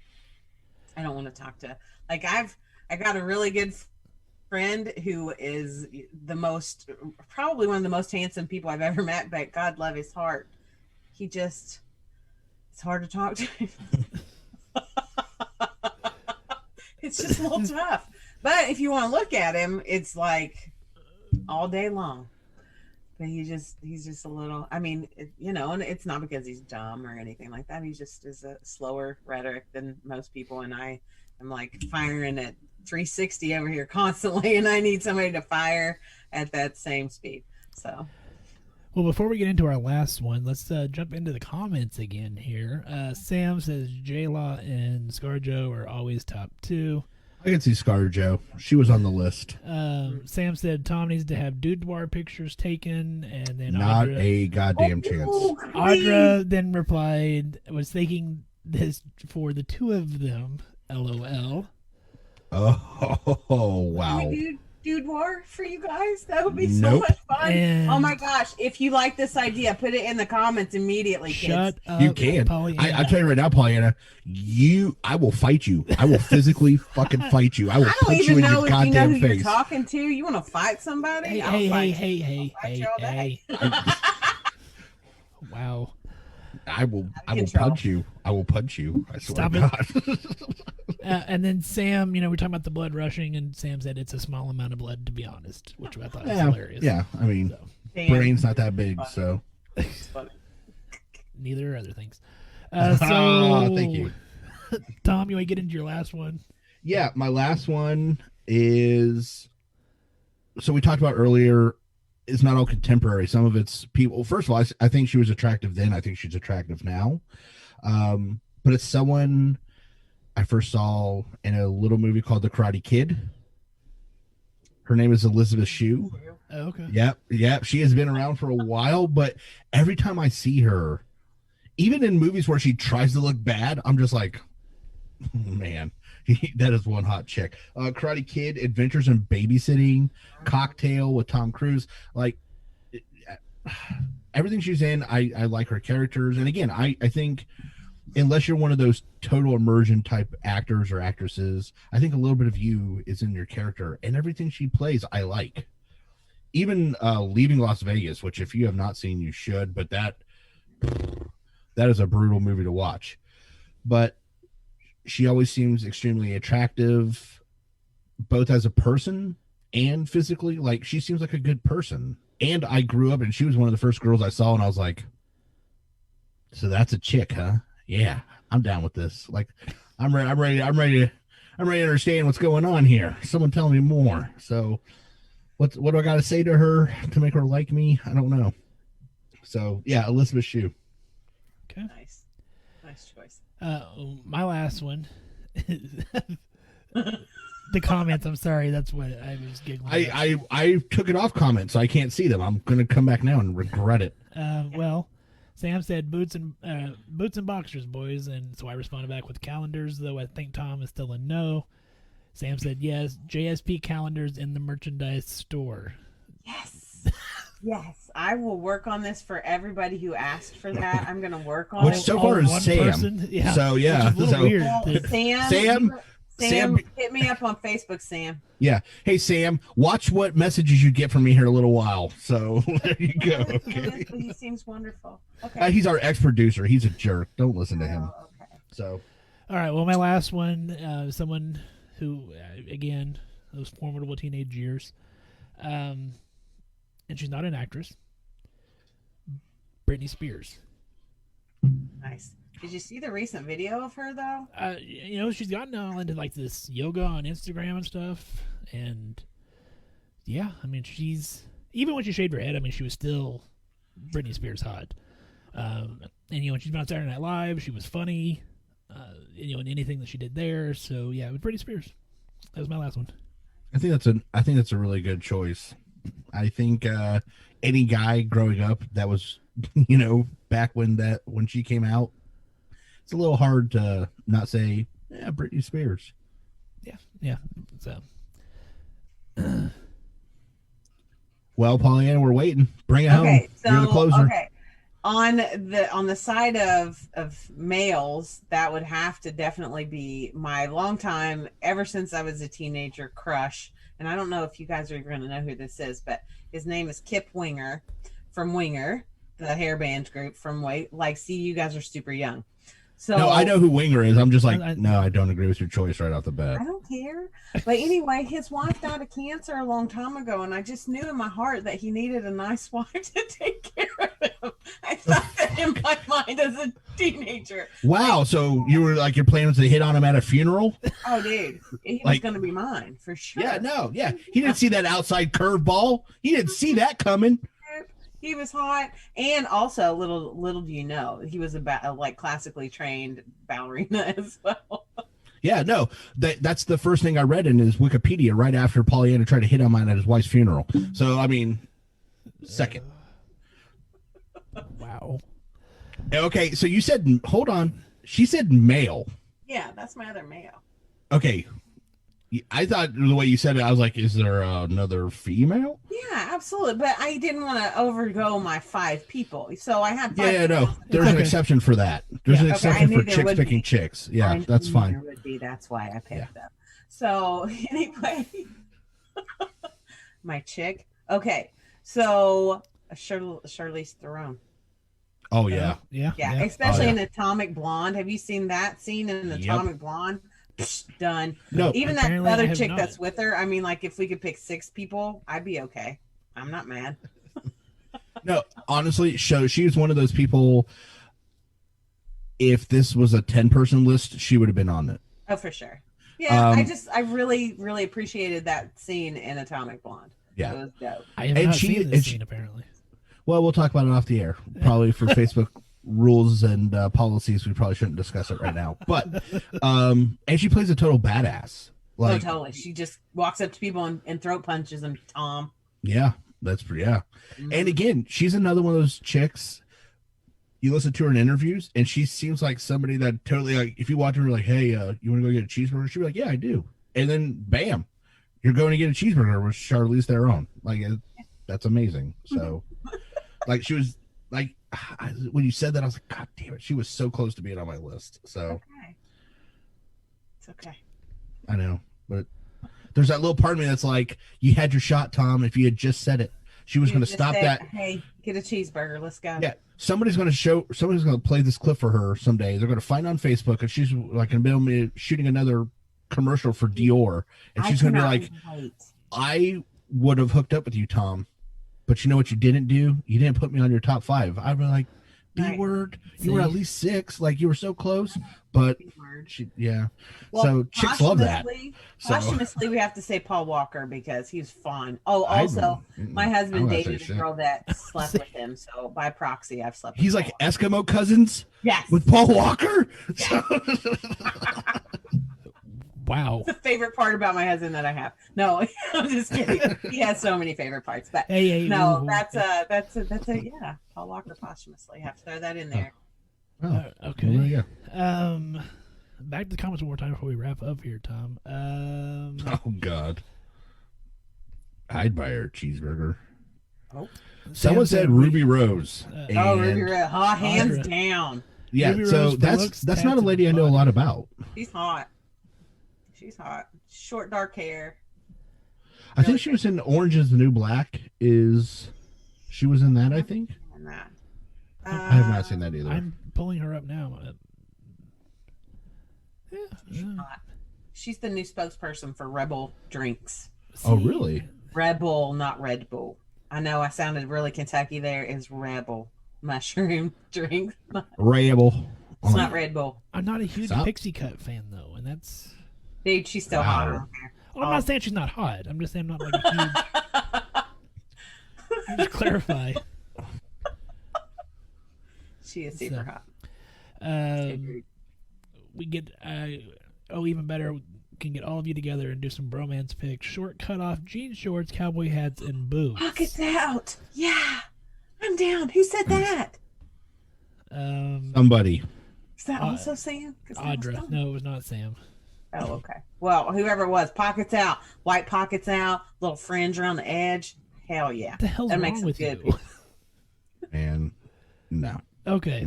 I don't want to talk to, like, I got a really good friend who is probably one of the most handsome people I've ever met, but God love his heart. It's hard to talk to him. It's just a little tough. But if you want to look at him, it's like all day long. But he's just a little, I mean, and it's not because he's dumb or anything like that. He just is a slower rhetoric than most people. And I am like firing at 360 over here constantly, and I need somebody to fire at that same speed. So. Well, before we get into our last one, let's jump into the comments again here. Sam says J-Law and ScarJo are always top two. I can see ScarJo. She was on the list. Sam said Tom needs to have Dudoir pictures taken, and then Not Audra, a goddamn chance. Audra then replied, was thinking this for the two of them, LOL. Oh, wow. Can we do Dudoir for you guys? That would be so much fun. And oh my gosh. If you like this idea, put it in the comments immediately, kids. Shut up. You can. I'll tell you right now, PollyAnna, I will fight you. I will physically fucking fight you. I will punch you in your goddamn you know who face. You're talking to. You want to fight somebody? Hey. Wow. I will punch you. I will punch you. I swear to God. And then Sam, we're talking about the blood rushing, and Sam said it's a small amount of blood, to be honest, which I thought was hilarious. Yeah, I mean, brain's not that big, so. Neither are other things. Thank you. Tom, you want to get into your last one? Yeah, my last one is, so we talked about earlier, it's not all contemporary. Some of it's people. First of all, I think she was attractive then. I think she's attractive now. But it's someone I first saw in a little movie called The Karate Kid. Her name is Elizabeth Shue. Oh, okay. Yep. She has been around for a while, but every time I see her, even in movies where she tries to look bad, I'm just like, man, that is one hot chick. Karate Kid, Adventures in Babysitting, Cocktail with Tom Cruise. Like, everything she's in, I like her characters. And again, I think unless you're one of those total immersion type actors or actresses, I think a little bit of you is in your character. And everything she plays, I like. Even Leaving Las Vegas, which if you have not seen, you should. But that is a brutal movie to watch. But she always seems extremely attractive, both as a person and physically. Like, she seems like a good person. And I grew up, and she was one of the first girls I saw, and I was like, so that's a chick, huh? Yeah, I'm down with this. Like, I'm ready to understand what's going on here. Someone tell me more. So what do I got to say to her to make her like me? I don't know. So yeah, Elizabeth Shue. Okay. Nice choice. My last one. The comments, I'm sorry, that's what I was giggling about. I took it off comments, so I can't see them. I'm going to come back now and regret it. Well, Sam said boots and boxers, boys, and so I responded back with calendars, though I think Tom is still a no. Sam said yes, JSP calendars in the merchandise store. Yes, I will work on this for everybody who asked for that. I'm going to work on Which it. so far is Sam. Person? Yeah. So yeah, which is a little weird. Well, Sam, hit me up on Facebook, Sam. Yeah. Hey, Sam, watch what messages you get from me here in a little while. So there you go. Okay. He seems wonderful. Okay. He's our ex-producer. He's a jerk. Don't listen to him. Okay. So. All right. Well, my last one, someone who, again, those formidable teenage years, and she's not an actress, Britney Spears. Nice. Did you see the recent video of her though? She's gotten all into like this yoga on Instagram and stuff, and yeah, I mean, she's even when she shaved her head, I mean, she was still Britney Spears hot. And when she's been on Saturday Night Live, she was funny. In anything that she did there. So yeah, with Britney Spears, that was my last one. I think that's a really good choice. I think any guy growing up that was, back when she came out, it's a little hard to not say, yeah, Britney Spears. Yeah. So, well, PollyAnna, we're waiting. Bring it home. So, you're the closer. Okay. On the side of males, that would have to definitely be my long time, ever since I was a teenager, crush. And I don't know if you guys are going to know who this is, but his name is Kip Winger from Winger, the hairband group from see, you guys are super young. So no, I know who Winger is. I'm just like, no, I don't agree with your choice right off the bat. I don't care. But anyway, his wife died of cancer a long time ago, and I just knew in my heart that he needed a nice wife to take care of him. I thought that in my mind as a teenager. Wow, so you were like, your plan was to hit on him at a funeral? Oh, dude. He was going to be mine, for sure. Yeah. He didn't see that outside curveball. He didn't see that coming. He was hot, and also little do you know, he was a classically trained ballerina as well. Yeah, no, that's the first thing I read in his Wikipedia right after PollyAnna tried to hit on mine at his wife's funeral. So I mean, second. Wow. Okay, so you said, hold on. She said male. Yeah, that's my other male. Okay. I thought the way you said it, I was like, is there another female? Yeah, absolutely. But I didn't want to overgo my 5 people. So I had 5 people. No. There's an exception for that. There's an exception for chicks picking chicks. Yeah, that's fine. There would be. That's why I picked them. So anyway, my chick. Okay. So Charlize Theron. Oh, yeah. Yeah. Especially in Atomic Blonde. Have you seen that scene in Atomic Blonde? done. No, Even that apparently I other have chick not. that's with her, I mean, like, if we could pick 6 people, I'd be okay. I'm not mad. no, honestly, she's one of those people. If this was a 10-person list, she would have been on it. Oh, for sure. Yeah, Um, I really, really appreciated that scene in Atomic Blonde. Yeah. It was dope. I have And not she- seen this and she- scene, apparently. Well, we'll talk about it off the air. Probably for Facebook rules and policies, we probably shouldn't discuss it right now. But and she plays a total badass. Like, oh, totally. She just walks up to people and throat punches them, Tom. yeah, that's pretty. Yeah, and again, she's another one of those chicks. You listen to her in interviews, and she seems like somebody that totally like. If you watch her, like, hey, you want to go get a cheeseburger? She'd be like, yeah, I do. And then, bam, you're going to get a cheeseburger with Charlize Theron. Like, that's amazing. So, like, she was like, when you said that, I was like, God damn it, she was so close to being on my list. So, Okay. It's okay. I know, but there's that little part of me that's like, you had your shot, Tom. If you had just said it, she was You going to just stop said, that. Hey, get a cheeseburger. Let's go. Yeah, somebody's going to play this clip for her someday. They're going to find it on Facebook, and she's like going to be shooting another commercial for Dior, and she's going to be like, wait. I would have hooked up with you, Tom, but you know what you didn't do? You didn't put me on your top 5. I'd be like, B Right. word. You were at least 6. Like, you were so close, but yeah. Well, so chicks love that. So Posthumously, we have to say Paul Walker because he's fun. Oh, I also, wouldn't- my I husband wouldn't say dated a shit. girl that slept with him, so by proxy, I've slept. He's with like Paul. Eskimo cousins Yes, with Paul Walker. So, Wow. the favorite part about my husband that I have. No, I'm just kidding. He has so many favorite parts, but Hey, no, ooh. that's a yeah. Paul Walker posthumously. Have to throw that in there. oh, Okay. well, there you go. Back to the comments one more time before we wrap up here, Tom. Oh God, I'd buy her a cheeseburger. Oh. Someone said Ruby Rose. Oh, Ruby and- Red, hot hands Audra. down. Yeah, Ruby so Rose for looks, that's not a tats, lady I and know a body. lot about. She's hot. She's hot. Short, dark hair. I think she was in Orange Is the New Black. She was in that? I think. And that. I have not seen that either. I'm pulling her up now. Hot. She's the new spokesperson for Rebel Drinks. Oh, really? Rebel, not Red Bull. I know I sounded really Kentucky there. Is Rebel mushroom drink. Rayable. It's not Red Bull. I'm not a huge Stop. Pixie Cut fan though, and that's. Dude, she's still Wow. hot. I don't care. Oh, I'm not saying she's not hot. I'm just saying I'm not like a huge. Just clarify. She is super So, hot. We get even better. We can get all of you together and do some bromance pics. Short cut off jean shorts, cowboy hats, and boots. Pockets out. Yeah. I'm down. Who said that? Somebody. Is that also Sam? 'Cause that was Audra. Tom. No, it was not Sam. Oh, okay. Well, whoever it was, pockets out, white pockets out, little fringe around the edge. Hell yeah. What the hell's That wrong makes it with good. you? And no. Okay.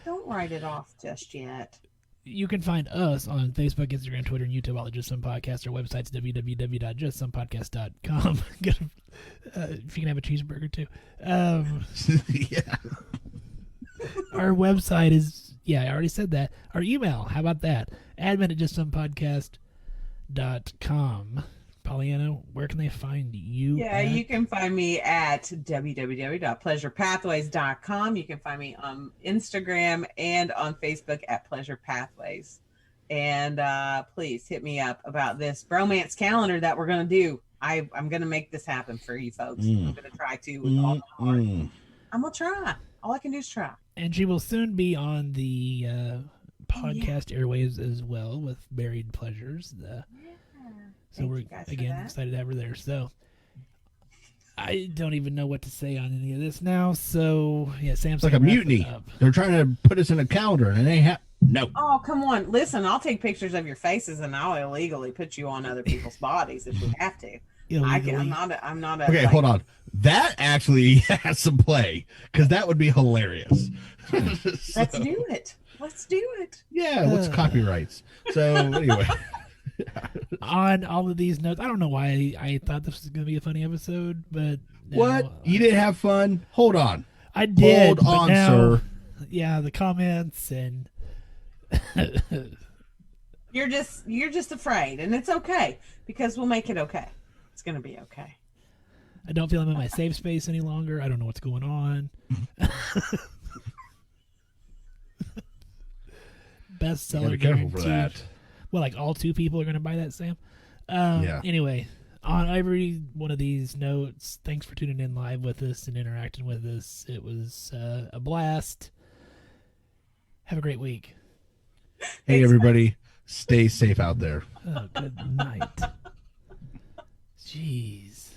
Don't write it off just yet. You can find us on Facebook, Instagram, Twitter, and YouTube, all at Just Some Podcast. Our website's www.justsomepodcast.com. If you can have a cheeseburger, too. Yeah. Our website is, I already said that. Our email, how about that? Admin at justsomepodcast.com. PollyAnna, where can they find you? Yeah, at? you can find me at www.pleasurepathways.com. You can find me on Instagram and on Facebook at Pleasure Pathways. And please hit me up about this bromance calendar that we're going to do. I'm going to make this happen for you folks. I'm going to try to with all my heart. I'm going to try. All I can do is try. And she will soon be on the podcast airwaves as well with Buried Pleasures. So Thank we're you guys for again that. excited to have her there. So I don't even know what to say on any of this now. So Sam's It's like a mutiny. They're trying to put us in a calendar, and they have no. Oh, come on. Listen, I'll take pictures of your faces and I'll illegally put you on other people's bodies if we have to. I'm not a Okay, hold on. That actually has some play because that would be hilarious. Let's do it. Let's do it. Yeah, what's copyrights? So anyway, On all of these notes, I don't know why I thought this was going to be a funny episode, but now, what? You didn't have fun? Hold on. I did. Hold but on, now, sir. Yeah, the comments and You're just afraid, and it's okay because we'll make it okay. It's gonna be okay. I don't feel I'm in my safe space any longer. I don't know what's going on. Bestseller. Be careful for guaranteed. that. Well, like all two people are going to buy that, Sam. Yeah. Anyway, on every one of these notes, thanks for tuning in live with us and interacting with us. It was a blast. Have a great week. Hey, everybody. Stay safe out there. Oh, good night. Jeez.